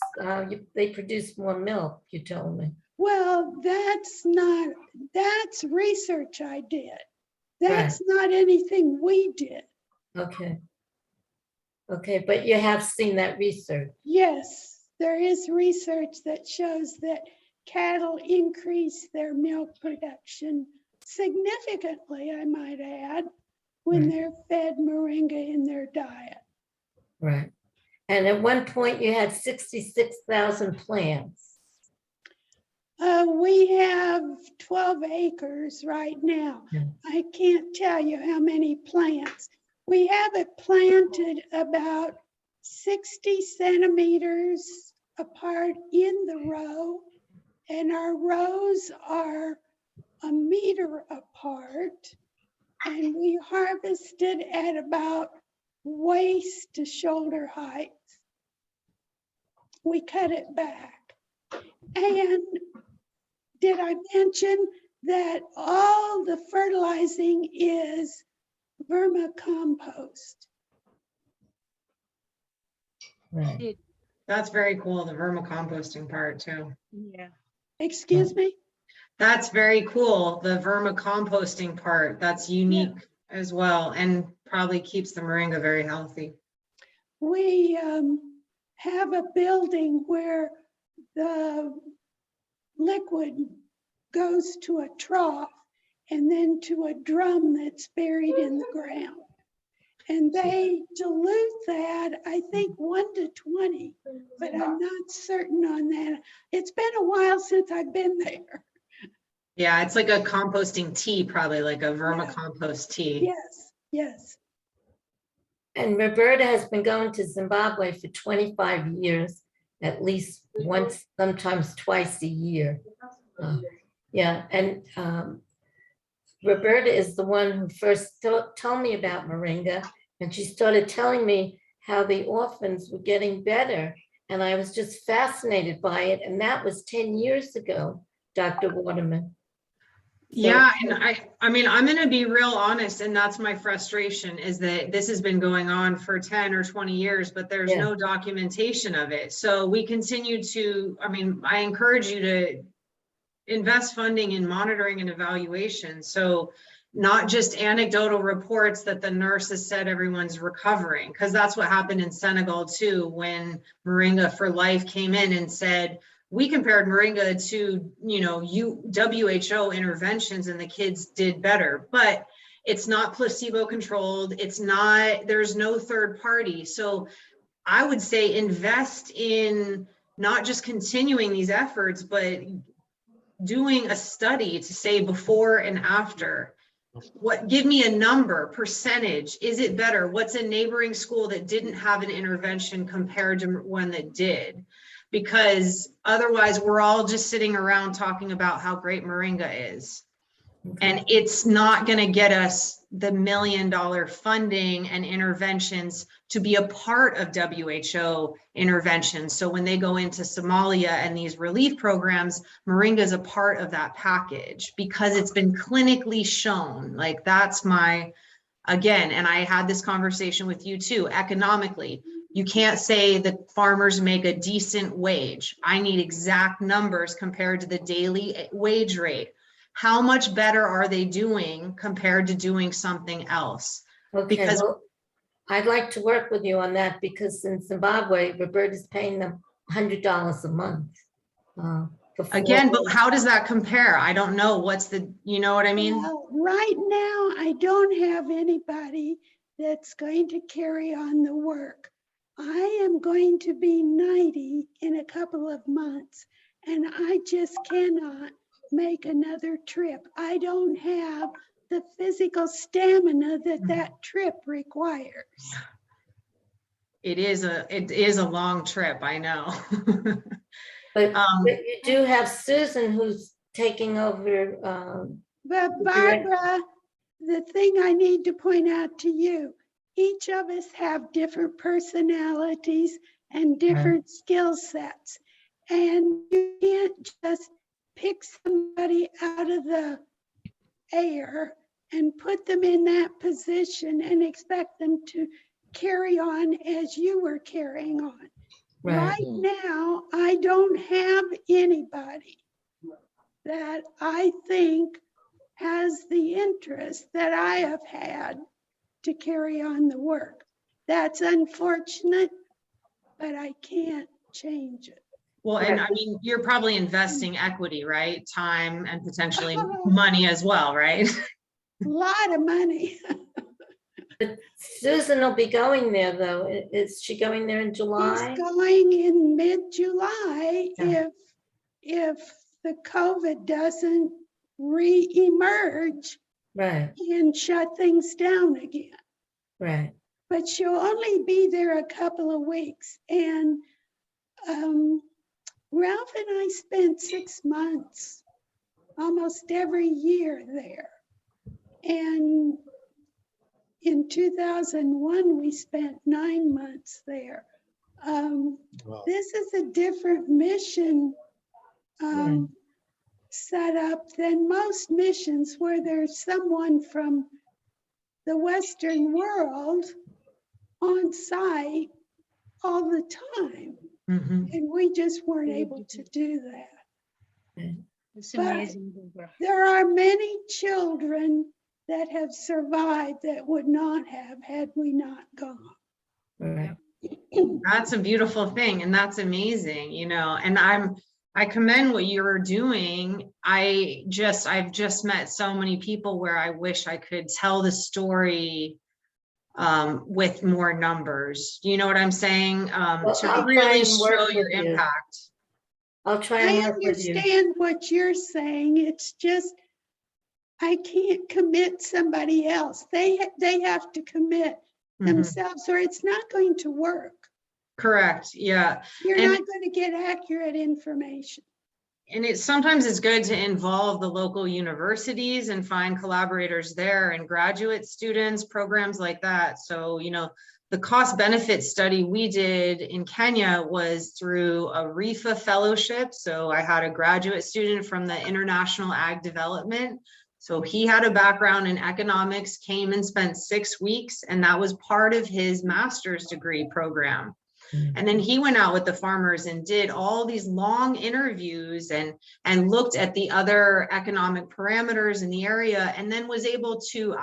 they produce more milk, you told me. Well, that's research I did. That's not anything we did. Okay. Okay, but you have seen that research. Yes, there is research that shows that cattle increase their milk production significantly, I might add, when they're fed moringa in their diet. Right. And at one point you had 66,000 plants. We have 12 acres right now. Yeah. I can't tell you how many plants. We have it planted about 60 centimeters apart in the row, and our rows are a meter apart, and we harvested at about waist to shoulder height. We cut it back. And did I mention that all the fertilizing is vermicompost? Right. That's very cool, the vermicomposting part too. Yeah. Excuse me? That's very cool, the vermicomposting part. That's unique as well, and probably keeps the moringa very healthy. We have a building where the liquid goes to a trough and then to a drum that's buried in the ground. And they dilute that, I think 1 to 20, but I'm not certain on that. It's been a while since I've been there. Yeah, it's like a composting tea, probably like a vermicompost tea. Yes, yes. And Roberta has been going to Zimbabwe for 25 years, at least once, sometimes twice a year. Yeah, and Roberta is the one who first told me about Moringa, and she started telling me how the orphans were getting better. And I was just fascinated by it. And that was 10 years ago, Dr. Waterman. Yeah, and I mean, I'm going to be real honest, and that's my frustration, is that this has been going on for 10 or 20 years, but there's no documentation of it. So we continue to, I mean, I encourage you to invest funding in monitoring and evaluation. So not just anecdotal reports that the nurse has said everyone's recovering, because that's what happened in Senegal too, when Moringa for Life came in and said, we compared Moringa to, you know, WHO interventions and the kids did better, but it's not placebo controlled. It's not, there's no third party. So I would say invest in not just continuing these efforts, but doing a study to say before and after. What, give me a number, percentage, is it better? What's a neighboring school that didn't have an intervention compared to one that did? Because otherwise we're all just sitting around talking about how great Moringa is. And it's not going to get us the $1 million funding and interventions to be a part of WHO interventions. So when they go into Somalia and these relief programs, Moringa is a part of that package because it's been clinically shown. Like that's my, again, and I had this conversation with you too, economically. You can't say that farmers make a decent wage. I need exact numbers compared to the daily wage rate. How much better are they doing compared to doing something else? Okay, Because well, I'd like to work with you on that because in Zimbabwe, Roberta's paying them $100 a month. again, but how does that compare? I don't know. What's the, you know what I mean? Well, right now, I don't have anybody that's going to carry on the work. I am going to be 90 in a couple of months, and I just cannot make another trip. I don't have the physical stamina that trip requires. It is a long trip, I know. But you do have Susan who's taking over. But Barbara, the thing I need to point out to you, each of us have different personalities and different skill sets. And you can't just pick somebody out of the air and put them in that position and expect them to carry on as you were carrying on. Right now, I don't have anybody that I think has the interest that I have had to carry on the work. That's unfortunate, but I can't change it. Well, and I mean, you're probably investing equity, right? Time and potentially money as well, right? A lot of money. But Susan will be going there though. Is she going there in July? She's going in mid-July if the COVID doesn't re-emerge and shut things down again. Right. But she'll only be there a couple of weeks. And Ralph and I spent 6 months almost every year there. And in 2001, we spent 9 months there. This is a different mission set up than most missions where there's someone from the Western world on site all the time. And we just weren't able to do that. It's amazing. There are many children that have survived that would not have had we not gone. Right. That's a beautiful thing. And that's amazing, you know, and I commend what you're doing. I've just met so many people where I wish I could tell the story with more numbers. Do you know what I'm saying? Well, To I'll try really and work show your with you. impact. I'll try I and work with you. understand what you're saying. It's just, I can't commit somebody else. They have to commit Mhm. themselves or it's not going to work. Correct. Yeah. You're And- not going to get accurate information. And sometimes it's good to involve the local universities and find collaborators there and graduate students, programs like that. So, the cost benefit study we did in Kenya was through a RIFA fellowship. So I had a graduate student from the International Ag Development. So he had a background in economics, came and spent 6 weeks, and that was part of his master's degree program. And then he went out with the farmers and did all these long interviews and looked at the other economic parameters in the area, and then was able to,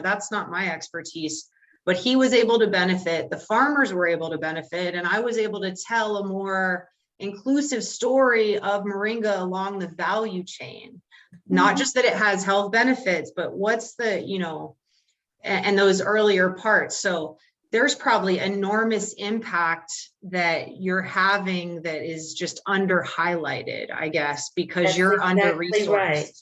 that's not my expertise, but he was able to benefit, the farmers were able to benefit, and I was able to tell a more inclusive story of Moringa along the value chain. Not just that it has health benefits, but what's the, and those earlier parts. So there's probably enormous impact that you're having that is just under highlighted, I guess, because That's you're under exactly right. resourced.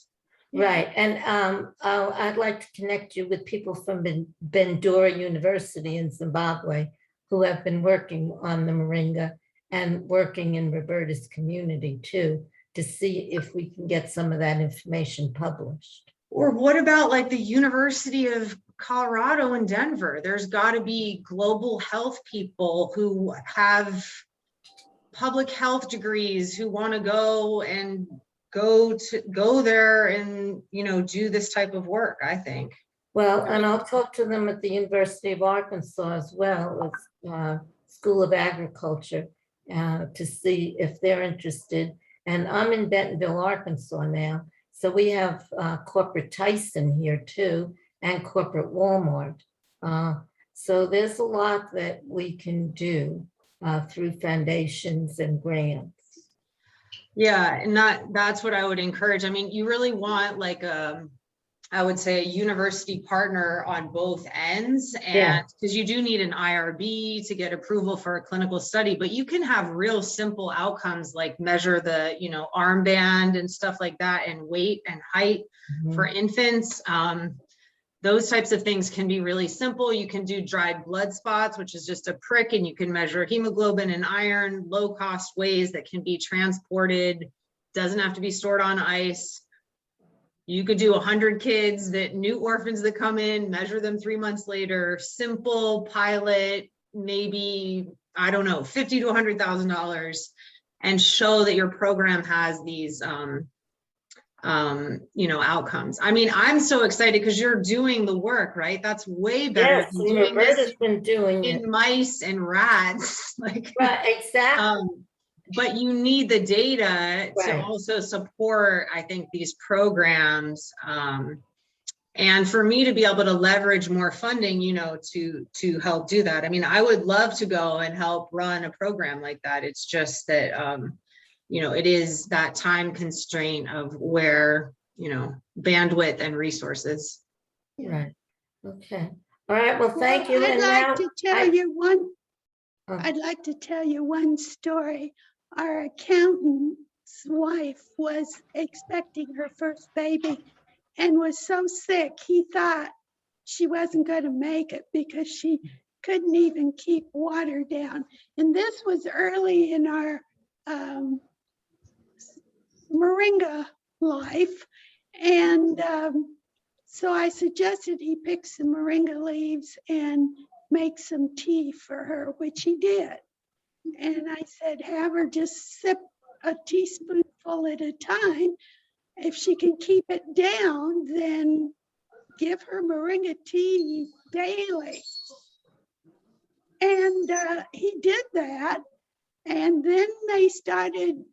Right, and I'd like to connect you with people from Bandura University in Zimbabwe who have been working on the Moringa and working in Roberta's community too, to see if we can get some of that information published. Or what about like the University of Colorado in Denver? There's got to be global health people who have public health degrees who want to go there and do this type of work, I think. Well, and I'll talk to them at the University of Arkansas as well, as School of Agriculture, to see if they're interested. And I'm in Bentonville, Arkansas now. So we have corporate Tyson here too, and corporate Walmart. So there's a lot that we can do through foundations and grants. Yeah, and that's what I would encourage. I mean, you really want like I would say a university partner on both ends, and because you do need an IRB to get approval for a clinical study, but you can have real simple outcomes like measure the armband and stuff like that, and weight and height for infants. Those types of things can be really simple. You can do dried blood spots, which is just a prick, and you can measure hemoglobin and iron, low cost ways that can be transported, doesn't have to be stored on ice. You could do 100 kids, new orphans that come in, measure them 3 months later, simple pilot, maybe, I don't know, $50,000 to $100,000, and show that your program has these outcomes. I mean, I'm so excited because you're doing the work, right? That's way better than doing this been doing in mice and rats. Like, right, exactly. But you need the data to also support, I think, these programs. And for me to be able to leverage more funding, to help do that. I mean, I would love to go and help run a program like that. It's just that, it is that time constraint of where, bandwidth and resources. Right. Okay. All right. Well, thank you. I'd like to tell you one. Oh. I'd like to tell you one story. Our accountant's wife was expecting her first baby and was so sick, he thought she wasn't going to make it because she couldn't even keep water down. And this was early in our Moringa life. And so I suggested he pick some Moringa leaves and make some tea for her, which he did. And I said, have her just sip a teaspoonful at a time. If she can keep it down, then give her Moringa tea daily. And he did that. And then they started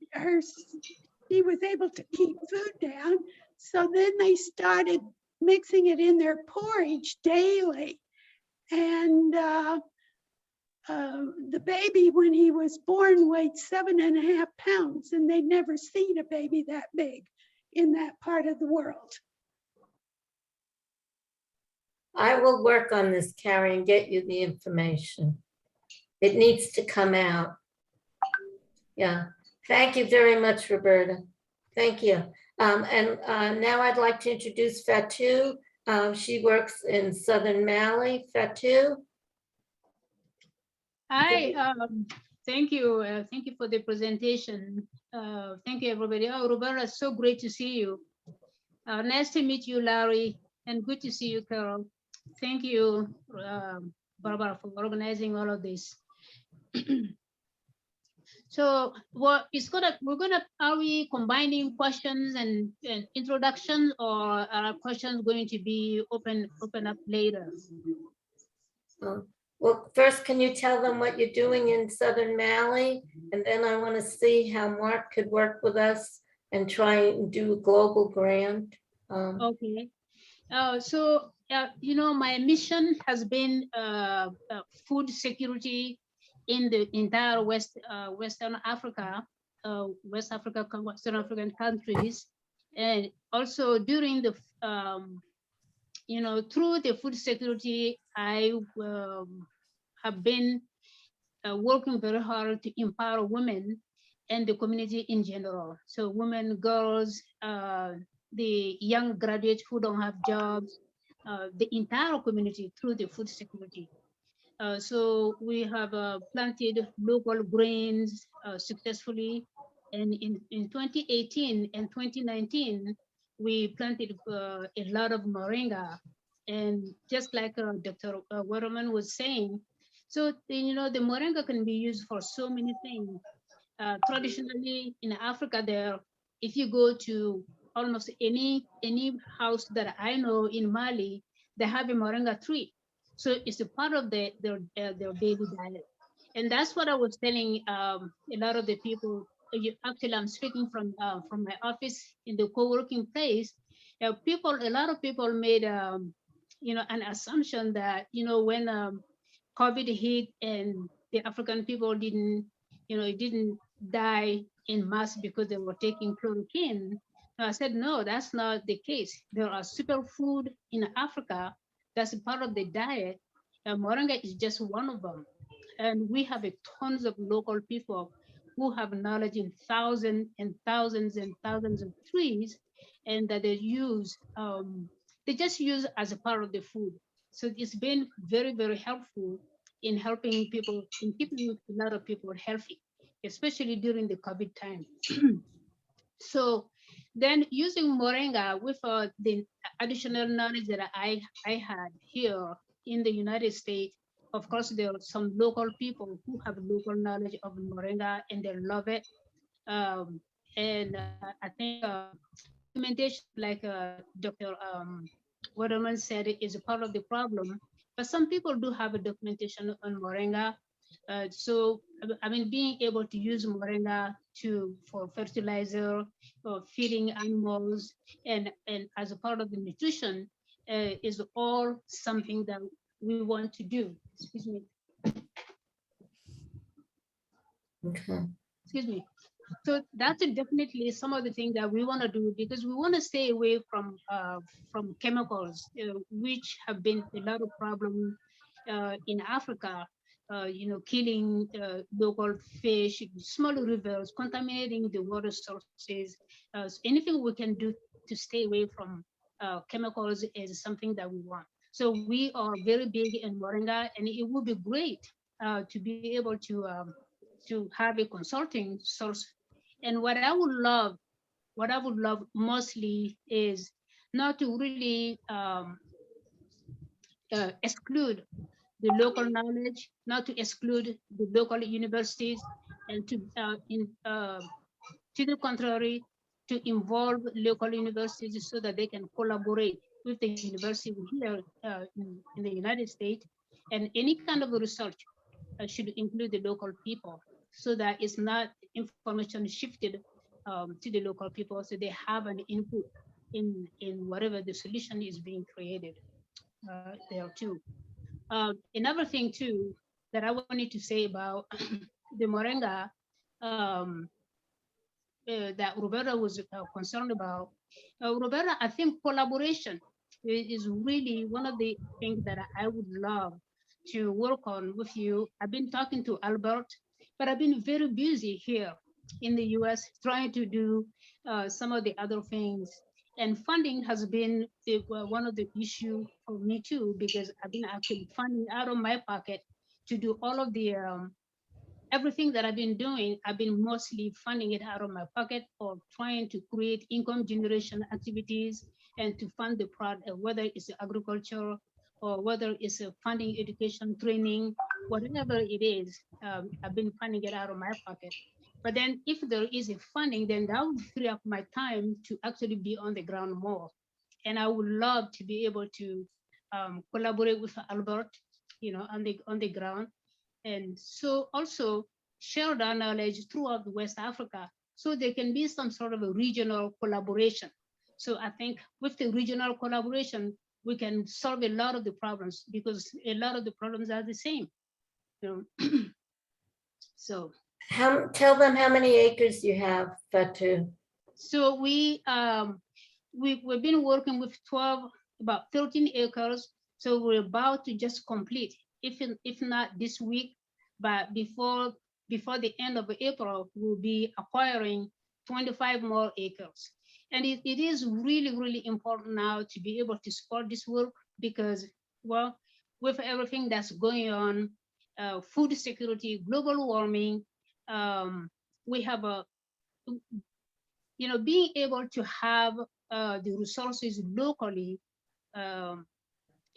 she was able to keep food down. So then they started mixing it in their porridge daily. And the baby, when he was born, weighed 7.5 pounds, and they'd never seen a baby that big in that part of the world. I will work on this, Carrie, and get you the information. It needs to come out. Yeah, thank you very much, Roberta. Thank you. Now I'd like to introduce Fatu. She works in Southern Mali. Fatu? Hi, thank you. Thank you for the presentation. Thank you, everybody. Oh, Roberta, so great to see you. Nice to meet you, Larry, and good to see you, Carol. Thank you, Barbara, for organizing all of this. So what is are we combining questions and introductions, or are questions going to be open up later? Well, first, can you tell them what you're doing in Southern Mali? And then I want to see how Mark could work with us and try and do a global grant. Okay. So, you know, my mission has been food security in the entire Western Africa, Western African countries. And also during the, you know, through the food security, I have been working very hard to empower women and the community in general. So women, girls, the young graduates who don't have jobs, the entire community through the food security. So we have planted local grains successfully. And in 2018 and 2019, we planted a lot of moringa. And just like Dr. Waterman was saying, so you know, the moringa can be used for so many things. Traditionally in Africa, if you go to almost any house that I know in Mali, they have a moringa tree. So it's a part of their daily diet. And that's what I was telling a lot of the people. Actually, I'm speaking from my office in the co-working place. A lot of people made you know, an assumption that, you know, when COVID hit and the African people didn't die in mass because they were taking chloroquine. So I said, no, that's not the case. There are superfood in Africa that's a part of the diet. Moringa is just one of them. And we have tons of local people who have knowledge in thousands and thousands and thousands of trees, and that they just use as a part of the food. So it's been very, very helpful in helping people, in keeping a lot of people healthy, especially during the COVID time. So then using moringa with the additional knowledge that I had here in the United States, of course, there are some local people who have local knowledge of moringa and they love it. And I think documentation, like Dr. Waterman said, is a part of the problem. But some people do have a documentation on moringa. So, I mean, being able to use moringa for fertilizer, for feeding animals, and as a part of the nutrition is all something that we want to do. Excuse me. Okay. Excuse me. So that's definitely some of the things that we want to do, because we want to stay away from chemicals, which have been a lot of problems in Africa. You know, killing local fish, small rivers, contaminating the water sources. So anything we can do to stay away from chemicals is something that we want. So we are very big in Moringa, and it would be great to be able to have a consulting source. And what I would love mostly is not to really exclude the local knowledge, not to exclude the local universities, and to the contrary, to involve local universities so that they can collaborate with the university here in the United States. And any kind of research should include the local people, so that it's not information shifted to the local people, so they have an input in whatever the solution is being created there too. Another thing too that I wanted to say about the moringa that Roberta was concerned about. Roberta, I think collaboration is really one of the things that I would love to work on with you. I've been talking to Albert, but I've been very busy here in the US trying to do some of the other things. And funding has been one of the issues for me too, because I've been actually funding out of my pocket to do all of the everything that I've been doing. I've been mostly funding it out of my pocket or trying to create income generation activities and to fund the product, whether it's agriculture or whether it's a funding education training, whatever it is, I've been funding it out of my pocket. But then if there is a funding, then that would free up my time to actually be on the ground more. And I would love to be able to collaborate with Albert, on the ground. And so also share that knowledge throughout West Africa, so there can be some sort of a regional collaboration. So I think with the regional collaboration, we can solve a lot of the problems, because a lot of the problems are the same. So Tell them how many acres you have, Fatu. so we've been working with about 13 acres. So we're about to just complete, if not this week, but before the end of April, we'll be acquiring 25 more acres. And it is really, really important now to be able to support this work, because, well, with everything that's going on, food security, global warming, we have being able to have the resources locally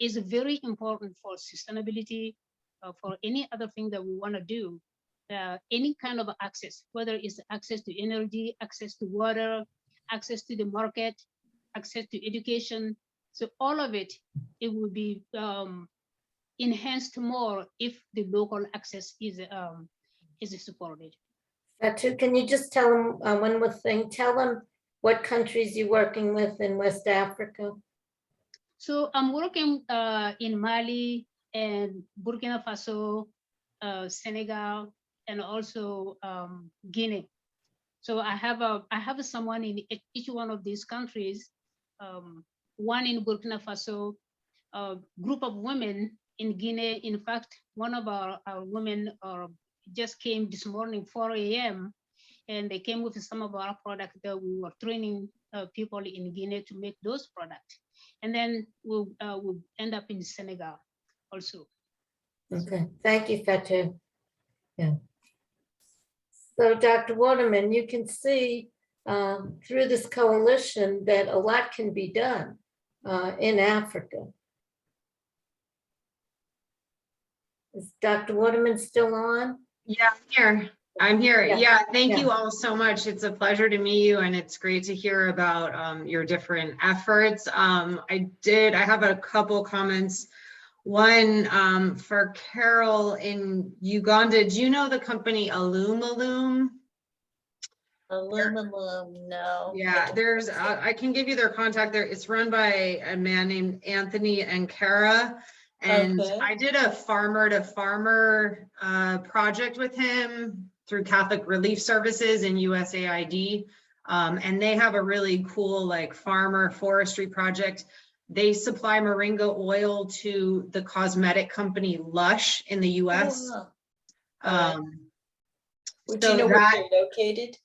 is very important for sustainability, for any other thing that we want to do. Any kind of access, whether it's access to energy, access to water, access to the market, access to education. So all of it will be enhanced more if the local access is supported. Fatu, can you just tell them one more thing? Tell them what countries you're working with in West Africa. So I'm working in Mali and Burkina Faso, Senegal, and also Guinea. So I have someone in each one of these countries. One in Burkina Faso, a group of women in Guinea. In fact, one of our women just came this morning, 4 a.m., and they came with some of our products that we were training people in Guinea to make those products. And then we'll end up in Senegal also. Okay, thank you, Fatu. Yeah. So Dr. Waterman, you can see through this coalition that a lot can be done in Africa. Is Dr. Waterman still on? Yeah, I'm here. Yeah. Yeah, thank Yeah. you all so much. It's a pleasure to meet you, and it's great to hear about your different efforts. I have a couple comments. One for Carol in Uganda. Do you know the company Alumalum? Aluminum, no. Yeah, there's I can give you their contact there. It's run by a man named Anthony Ankara. And Okay. I did a farmer to farmer project with him through Catholic Relief Services and USAID. And they have a really cool like farmer forestry project. They supply moringa oil to the cosmetic company Lush in the US. Oh, wow. Do So you know where they're located?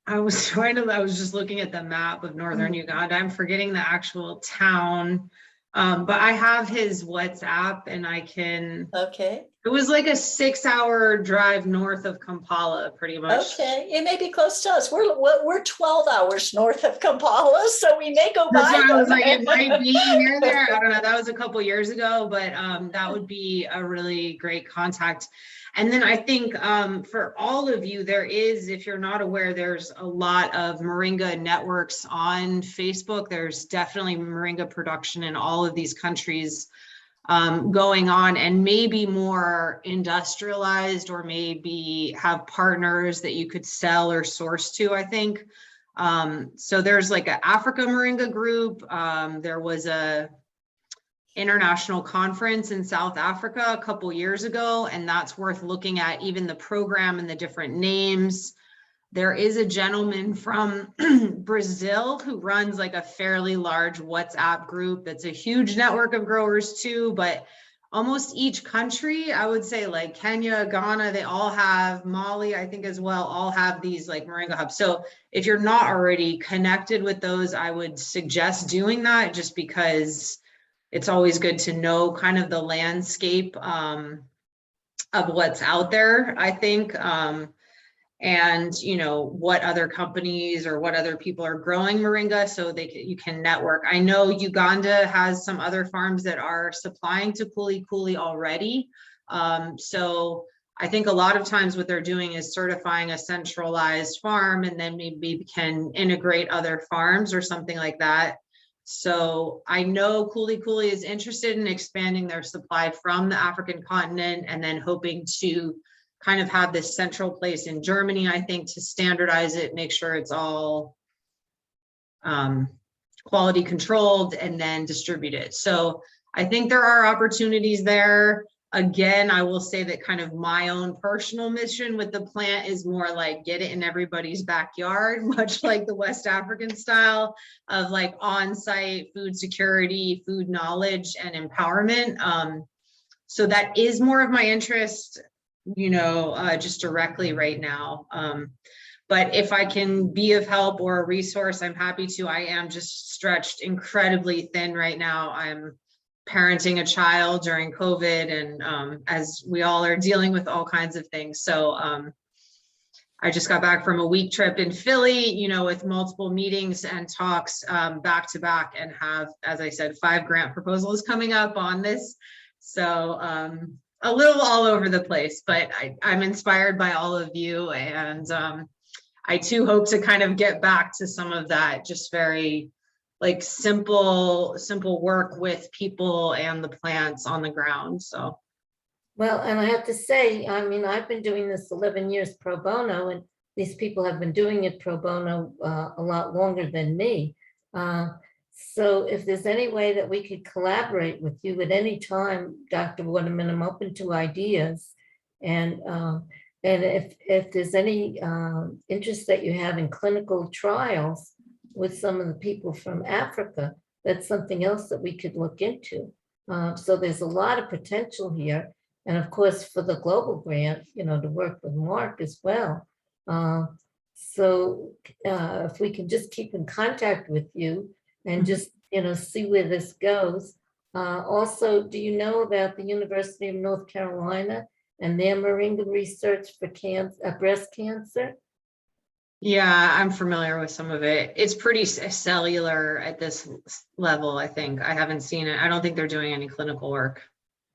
I was just looking at the map of northern Uganda. I'm forgetting the actual town. But I have his WhatsApp and I can. Okay. It was like a 6-hour drive north of Kampala, pretty much. Okay, it may be close to us. We're 12 hours north of Kampala, so we may go That's by why I was them. like, it might be here there. I don't know. That was a couple years ago, but that would be a really great contact. And then I think for all of you, there is, if you're not aware, there's a lot of Moringa networks on Facebook. There's definitely Moringa production in all of these countries going on, and maybe more industrialized, or maybe have partners that you could sell or source to, I think. So there's like an Africa Moringa group. There was a international conference in South Africa a couple years ago, and that's worth looking at, even the program and the different names. There is a gentleman from Brazil who runs like a fairly large WhatsApp group that's a huge network of growers too, but almost each country, I would say like Kenya, Ghana, they all have, Mali, I think as well, all have these like Moringa hubs. So if you're not already connected with those, I would suggest doing that just because it's always good to know kind of the landscape of what's out there, I think. And you know what other companies or what other people are growing moringa, so you can network. I know Uganda has some other farms that are supplying to Kuli Kuli already. So I think a lot of times what they're doing is certifying a centralized farm and then maybe can integrate other farms or something like that. So I know Kuli Kuli is interested in expanding their supply from the African continent and then hoping to kind of have this central place in Germany, I think, to standardize it, make sure it's all quality controlled and then distribute it. So I think there are opportunities there. Again, I will say that kind of my own personal mission with the plant is more like get it in everybody's backyard, much like the West African style of like on-site food security, food knowledge, and empowerment. So that is more of my interest, you know, just directly right now. But if I can be of help or a resource, I'm happy to. I am just stretched incredibly thin right now. I'm parenting a child during COVID, and as we all are dealing with all kinds of things. So I just got back from a week trip in Philly, you know, with multiple meetings and talks back to back, and have, as I said, 5 grant proposals coming up on this. So a little all over the place, but I'm inspired by all of you. And I too hope to kind of get back to some of that just very like simple work with people and the plants on the ground. So. Well, and I have to say, I mean, I've been doing this 11 years pro bono, and these people have been doing it pro bono a lot longer than me. So if there's any way that we could collaborate with you at any time, Dr. Waterman, I'm open to ideas. And if there's any interest that you have in clinical trials with some of the people from Africa, that's something else that we could look into. So there's a lot of potential here. And of course, for the global grant, you know, to work with Mark as well. So if we can just keep in contact with you and just, you know, see where this goes. Also, do you know about the University of North Carolina and their Moringa research for breast cancer? Yeah, I'm familiar with some of it. It's pretty cellular at this level, I think. I haven't seen it. I don't think they're doing any clinical work.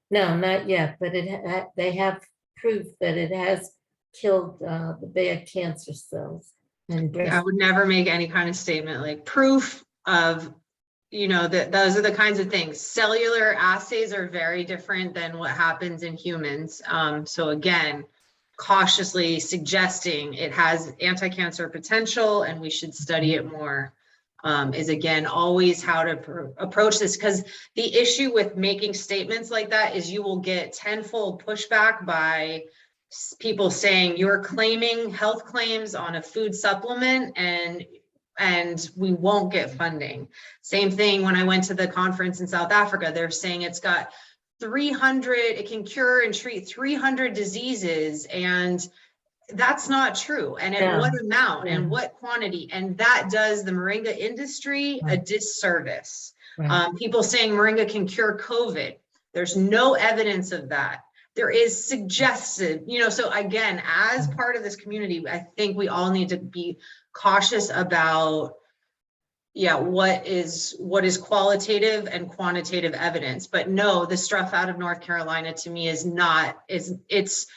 No, not yet, but they have proof that it has killed the bad cancer cells. And I would never make any kind of statement like proof of, you know, that those are the kinds of things. Cellular assays are very different than what happens in humans. So again, cautiously suggesting it has anti-cancer potential and we should study it more is again always how to approach this, because the issue with making statements like that is you will get tenfold pushback by people saying you're claiming health claims on a food supplement and we won't get funding. Same thing when I went to the conference in South Africa, they're saying it's got 300, it can cure and treat 300 diseases, and that's not true. And at what amount and what quantity? And that does the Moringa industry a disservice. People saying Moringa can cure COVID. There's no evidence of that. There is suggested, you know, so again, as part of this community, I think we all need to be cautious about, yeah, what is qualitative and quantitative evidence. But no, the stuff out of North Carolina to me is not, it's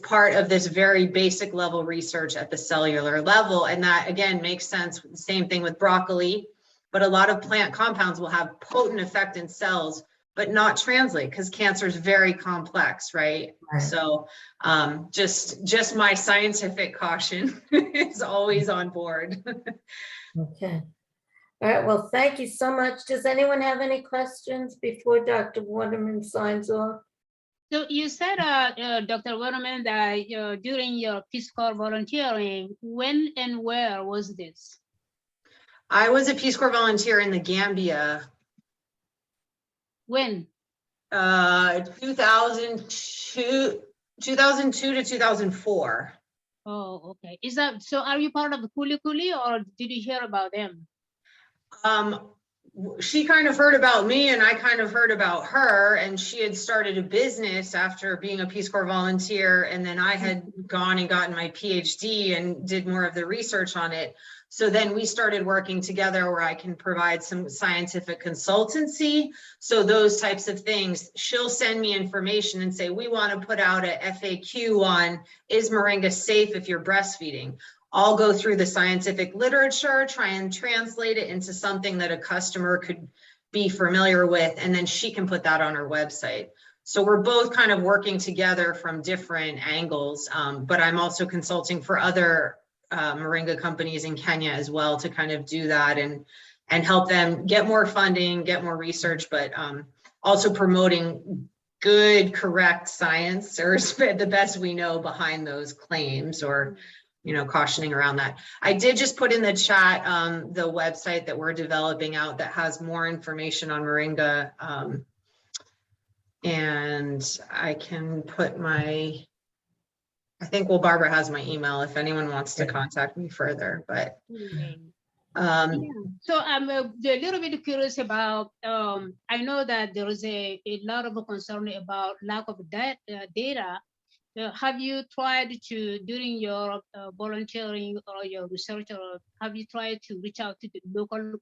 part of this very basic level research at the cellular level. And that again makes sense. Same thing with broccoli, but a lot of plant compounds will have potent effect in cells, but not translate because cancer is very complex, right? So just my scientific caution is always on board. Okay. All right, well, thank you so much. Does anyone have any questions before Dr. Waterman signs off? So you said, Dr. Waterman, that during your Peace Corps volunteering, when and where was this? I was a Peace Corps volunteer in the Gambia, When? 2002 to 2004. Oh, okay. Is that so? Are you part of the Kuli Kuli, or did you hear about them? She kind of heard about me and I kind of heard about her, and she had started a business after being a Peace Corps volunteer. And then I had gone and gotten my PhD and did more of the research on it. So then we started working together where I can provide some scientific consultancy. So those types of things, she'll send me information and say, we want to put out a FAQ on, is Moringa safe if you're breastfeeding? I'll go through the scientific literature, try and translate it into something that a customer could be familiar with, and then she can put that on her website. So we're both kind of working together from different angles, but I'm also consulting for other Moringa companies in Kenya as well to kind of do that and help them get more funding, get more research, but also promoting good, correct science, or the best we know behind those claims, or cautioning around that. I did just put in the chat the website that we're developing out that has more information on Moringa. And I can put I think, well, Barbara has my email if anyone wants to contact me further, but. So I'm a little bit curious about, I know that there is a lot of concern about lack of data. Have you tried to, during your volunteering or your research, or have you tried to reach out to the local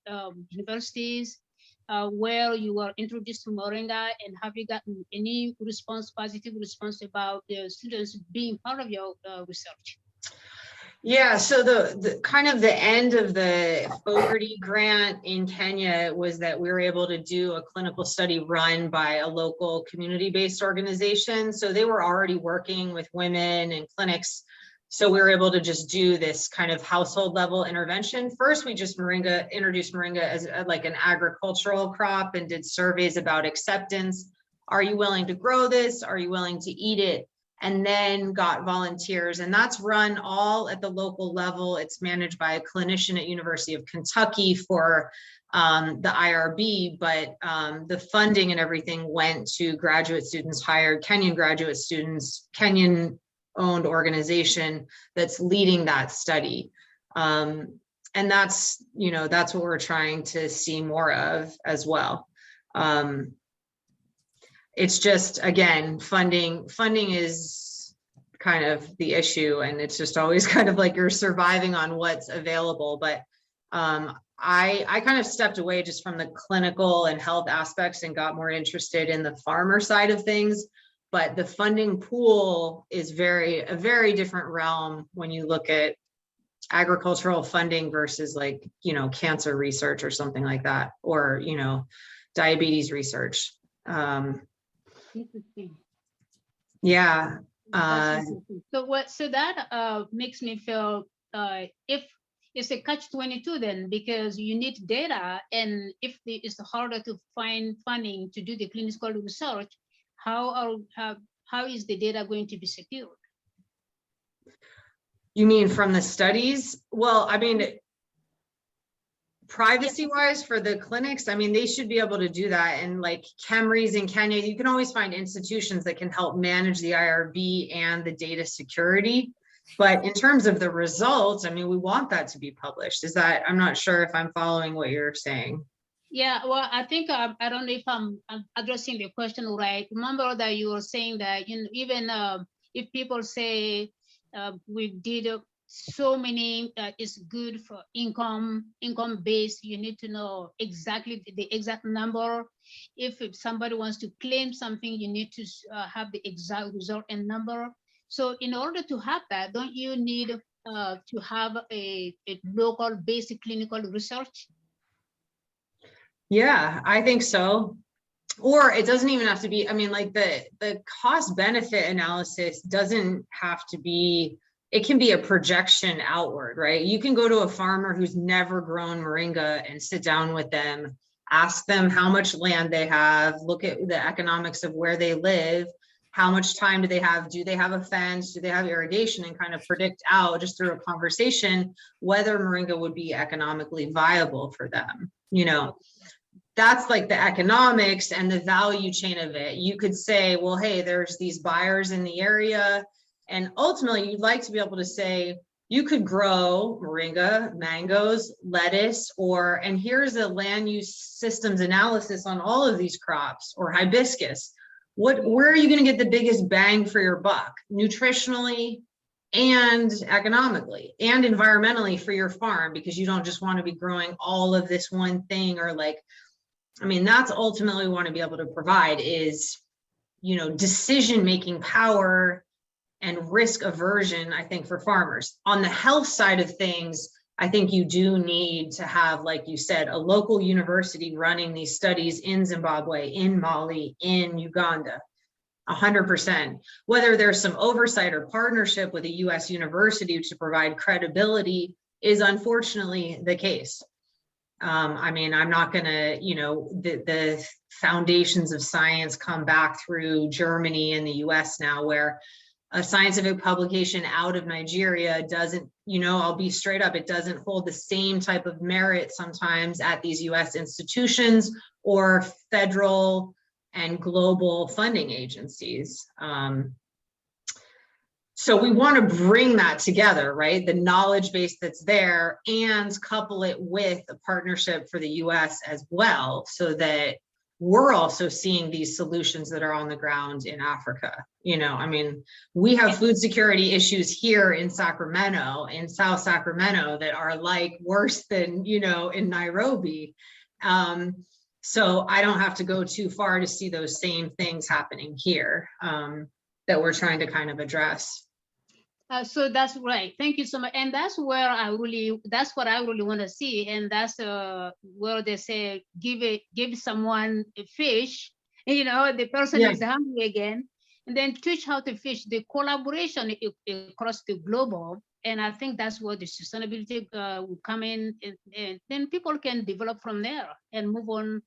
universities where you were introduced to Moringa, and have you gotten any positive response about the students being part of your research? Yeah, so the kind of the end of the Fogarty grant in Kenya was that we were able to do a clinical study run by a local community-based organization. So they were already working with women and clinics. So we were able to just do this kind of household level intervention. First, we just introduced Moringa as like an agricultural crop and did surveys about acceptance. Are you willing to grow this? Are you willing to eat it? And then got volunteers, and that's run all at the local level. It's managed by a clinician at University of Kentucky for the IRB, but the funding and everything went to graduate students hired, Kenyan graduate students, Kenyan owned organization that's leading that study. And that's what we're trying to see more of as well. It's just, again, funding is kind of the issue, and it's just always kind of like you're surviving on what's available. But I kind of stepped away just from the clinical and health aspects and got more interested in the farmer side of things. But the funding pool is a very different realm when you look at agricultural funding versus like, cancer research or something like that, or, diabetes research. Interesting. Yeah. So that makes me feel if it's a catch-22 then, because you need data, and if it's harder to find funding to do the clinical research, how is the data going to be secured? You mean from the studies? Well, I mean, privacy wise for the clinics, I mean, they should be able to do that. And like KEMRI's in Kenya, you can always find institutions that can help manage the IRB and the data security. But in terms of the results, I mean, we want that to be published. I'm not sure if I'm following what you're saying. Yeah, well, I think I don't know if I'm addressing the question right. Remember that you were saying that even if people say we did so many, it's good for income based, you need to know exactly the exact number. If somebody wants to claim something, you need to have the exact result and number. So in order to have that, don't you need to have a local basic clinical research? Yeah, I think so. Or it doesn't even have to be, I mean, like the cost benefit analysis doesn't have to be, it can be a projection outward, right? You can go to a farmer who's never grown Moringa and sit down with them, ask them how much land they have, look at the economics of where they live, How much time do they have? Do they have a fence? Do they have irrigation? And kind of predict out just through a conversation whether moringa would be economically viable for them. You know, that's like the economics and the value chain of it. You could say, well, hey, there's these buyers in the area. And ultimately, you'd like to be able to say, you could grow moringa, mangoes, lettuce, and here's a land use systems analysis on all of these crops, or hibiscus. Where are you going to get the biggest bang for your buck, nutritionally and economically and environmentally for your farm? Because you don't just want to be growing all of this one thing, or like, I mean, that's ultimately we want to be able to provide is, you know, decision-making power and risk aversion, I think, for farmers. On the health side of things, I think you do need to have, like you said, a local university running these studies in Zimbabwe, in Mali, in Uganda, 100%. Whether there's some oversight or partnership with a US university to provide credibility is unfortunately the case. I mean, I'm not gonna, you know, the foundations of science come back through Germany and the US now, where a scientific publication out of Nigeria doesn't, you know, I'll be straight up, it doesn't hold the same type of merit sometimes at these US institutions or federal and global funding agencies. So we want to bring that together, right? The knowledge base that's there, and couple it with a partnership for the US as well, so that we're also seeing these solutions that are on the ground in Africa. You know, I mean, we have food security issues here in Sacramento, in South Sacramento, that are like worse than, you know, in Nairobi. So I don't have to go too far to see those same things happening here that we're trying to kind of address. So that's right. Thank you so much. And that's where that's what I really want to see. And that's where they say, give someone a fish, you know, the person is hungry again, and then teach how to fish. The collaboration across the global. And I think that's where the sustainability will come in, and then people can develop from there and move on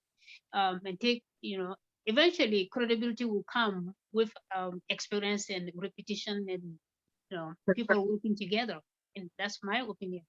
and take, you know, eventually credibility will come with experience and repetition, and you know, people working together. And that's my opinion.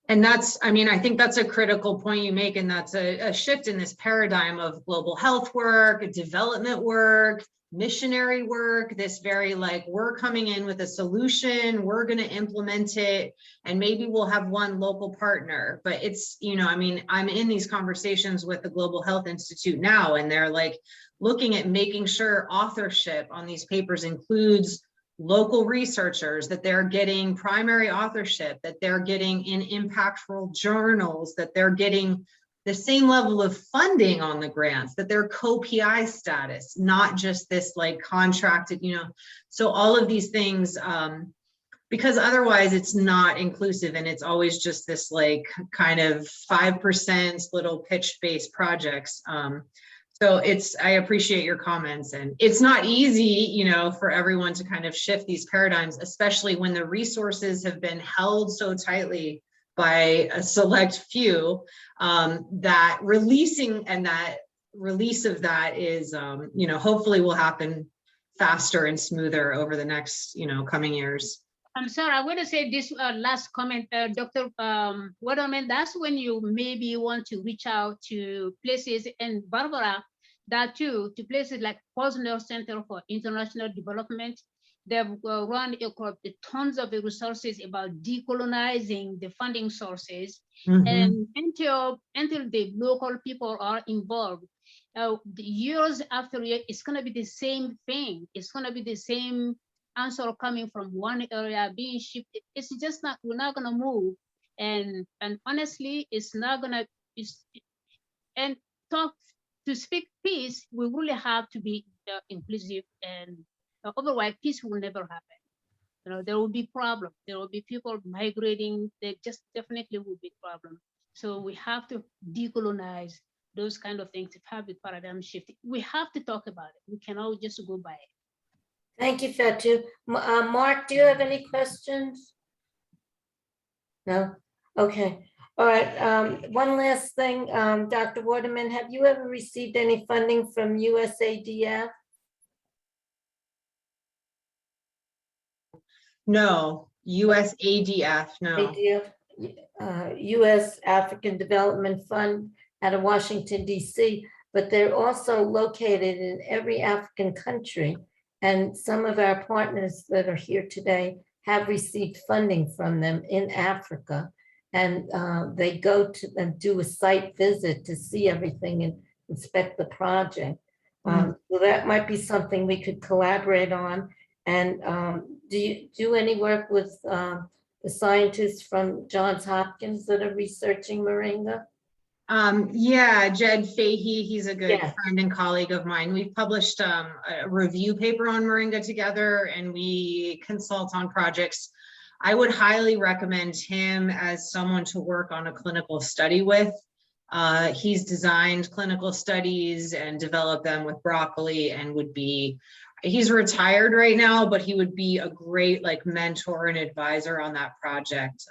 And that's, I mean, I think that's a critical point you make, and that's a shift in this paradigm of global health work, development work, missionary work, this very like, we're coming in with a solution, we're going to implement it, and maybe we'll have one local partner. But it's, you know, I mean, I'm in these conversations with the Global Health Institute now, and they're like looking at making sure authorship on these papers includes local researchers, that they're getting primary authorship, that they're getting in impactful journals, that they're getting the same level of funding on the grants, that they're co-PI status, not just this like contracted, you know. So all of these things, because otherwise it's not inclusive, and it's always just this like kind of 5% little pitch-based projects. So I appreciate your comments, and it's not easy, you know, for everyone to kind of shift these paradigms, especially when the resources have been held so tightly by a select few, that releasing and that release of that is, you know, hopefully will happen faster and smoother over the next, you know, coming years. I'm sorry, I want to say this last comment, Dr. Waterman, that's when you maybe want to reach out to places, and Barbara, that too, to places like Posner Center for International Development. They've run tons of resources about decolonizing the funding sources. Mm-hmm. And until the local people are involved, the years after year, it's going to be the same thing. It's going to be the same answer coming from one area being shifted. It's just not, we're not going to move. And honestly, it's not going to, and to speak peace, we really have to be inclusive, and otherwise peace will never happen. You know, there will be problems. There will be people migrating. There just definitely will be problems. So we have to decolonize those kind of things, to have the paradigm shift. We have to talk about it. We cannot just go by it. Thank you, Fatu. Mark, do you have any questions? No? Okay. All right. One last thing, Dr. Waterman, have you ever received any funding from USADF? No, USADF, no. ADF, U.S. African Development Fund out of Washington, D.C., but they're also located in every African country. And some of our partners that are here today have received funding from them in Africa. And they go to and do a site visit to see everything and inspect the project. So that might be something we could collaborate on. And do you do any work with the scientists from Johns Hopkins that are researching moringa? Yeah, Jed Fahey, he's a good Yeah. friend and colleague of mine. We've published a review paper on moringa together, and we consult on projects. I would highly recommend him as someone to work on a clinical study with. He's designed clinical studies and developed them with broccoli, and he's retired right now, but he would be a great like mentor and advisor on that project.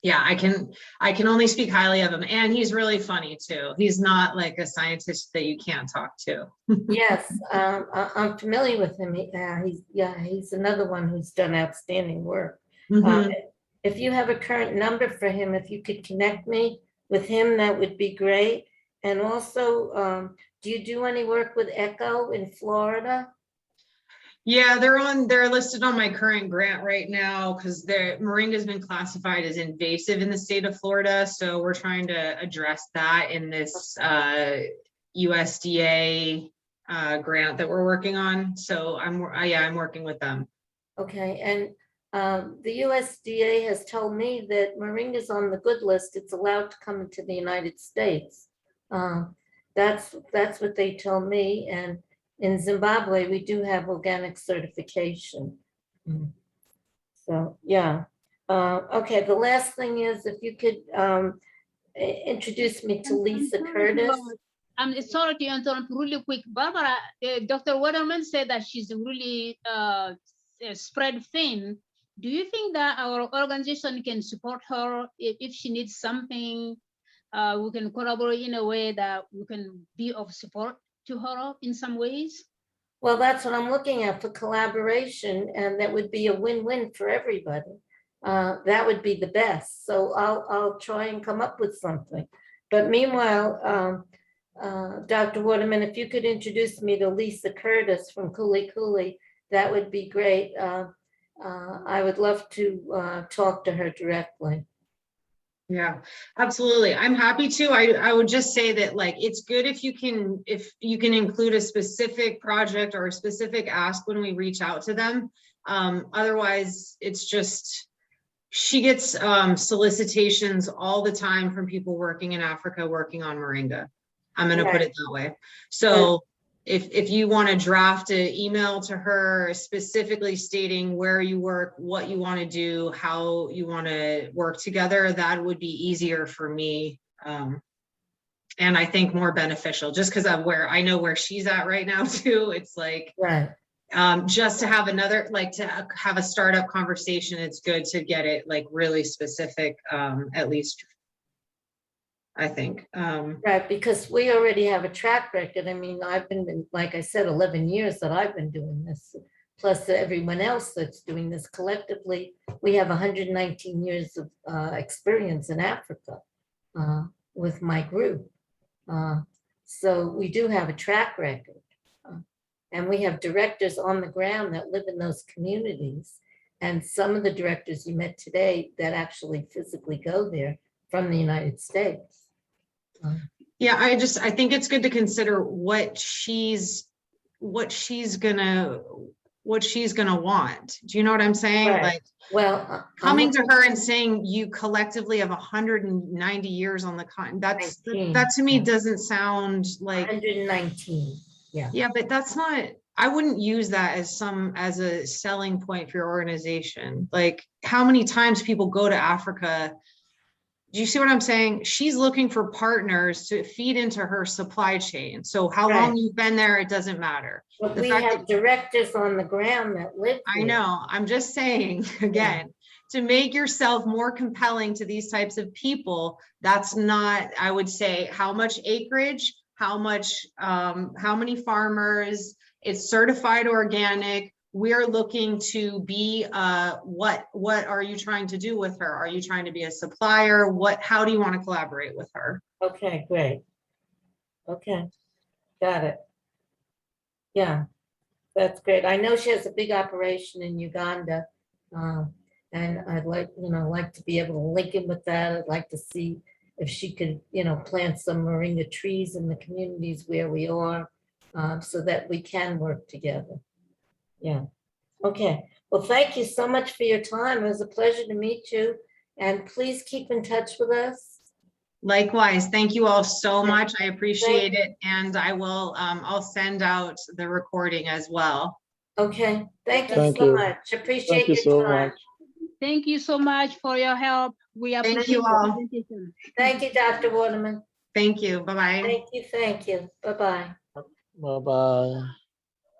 Yeah, I can only speak highly of him, and he's really funny too. He's not like a scientist that you can't talk to. Yes, I'm familiar with him. He's another one who's done outstanding work. If you have a current number for him, if you could connect me with him, that would be great. And also, do you do any work with ECHO in Florida? Yeah, they're listed on my current grant right now because moringa has been classified as invasive in the state of Florida. So we're trying to address that in this USDA grant that we're working on. So I'm working with them. Okay, and the USDA has told me that moringa is on the good list. It's allowed to come into the United States. That's what they told me. And in Zimbabwe, we do have organic certification. So, yeah. Okay, the last thing is if you could introduce me to Lisa Curtis. I'm sorry to interrupt really quick. Barbara, Dr. Waterman said that she's really spread thin. Do you think that our organization can support her if she needs something? We can collaborate in a way that we can be of support to her in some ways? Well, that's what I'm looking at for collaboration, and that would be a win-win for everybody. That would be the best. So I'll try and come up with something. But meanwhile, Dr. Waterman, if you could introduce me to Lisa Curtis from Cooley Cooley, that would be great. I would love to talk to her directly. Yeah, absolutely. I'm happy to. I would just say that like it's good if you can include a specific project or a specific ask when we reach out to them. Otherwise, it's just she gets solicitations all the time from people working in Africa working on moringa. I'm going to put it that way. So if you want to draft an email to her specifically stating where you work, what you want to do, how you want to work together, that would be easier for me. And I think more beneficial just because I know where she's at right now too. It's like, just to have to have a startup conversation, it's good to get it like really specific, at least I think. Right, because we already have a track record. I mean, I've been, like I said, 11 years that I've been doing this, plus everyone else that's doing this collectively. We have 119 years of experience in Africa with my group. So we do have a track record. And we have directors on the ground that live in those communities. And some of the directors you met today that actually physically go there from the United States. Yeah, I think it's good to consider what she's gonna want. Do you know what I'm saying? Right. Like, well, coming to her and saying you collectively have 190 years on the continent, that to me doesn't sound like 119. Yeah, but that's not, I wouldn't use that as a selling point for your organization. Like how many times people go to Africa. Do you see what I'm saying? She's looking for partners to feed into her supply chain. So how long you've been there, it doesn't matter. But we have directors on the ground that live here. I know. I'm just saying again, to make yourself more compelling to these types of people, that's not, I would say, how much acreage, how many farmers, it's certified organic. we're looking to be, what are you trying to do with her? Are you trying to be a supplier? How do you want to collaborate with her? Okay, great. Okay, got it. Yeah, that's great. I know she has a big operation in Uganda. And I'd like to be able to link in with that. I'd like to see if she could, plant some moringa trees in the communities where we are, so that we can work together. Yeah. Okay. Well, thank you so much for your time. It was a pleasure to meet you. And please keep in touch with us. Likewise, thank you all so Yeah. much. I appreciate it. And I will, I'll send out the recording as well. Okay. Thank you Thank so you. much. Appreciate Thank you your so time. much. Thank you so much for your help. We Thank appreciate you your all. presentation. Thank you, Dr. Waterman. Thank you. Bye-bye. Thank you. Thank you. Bye-bye. Bye-bye.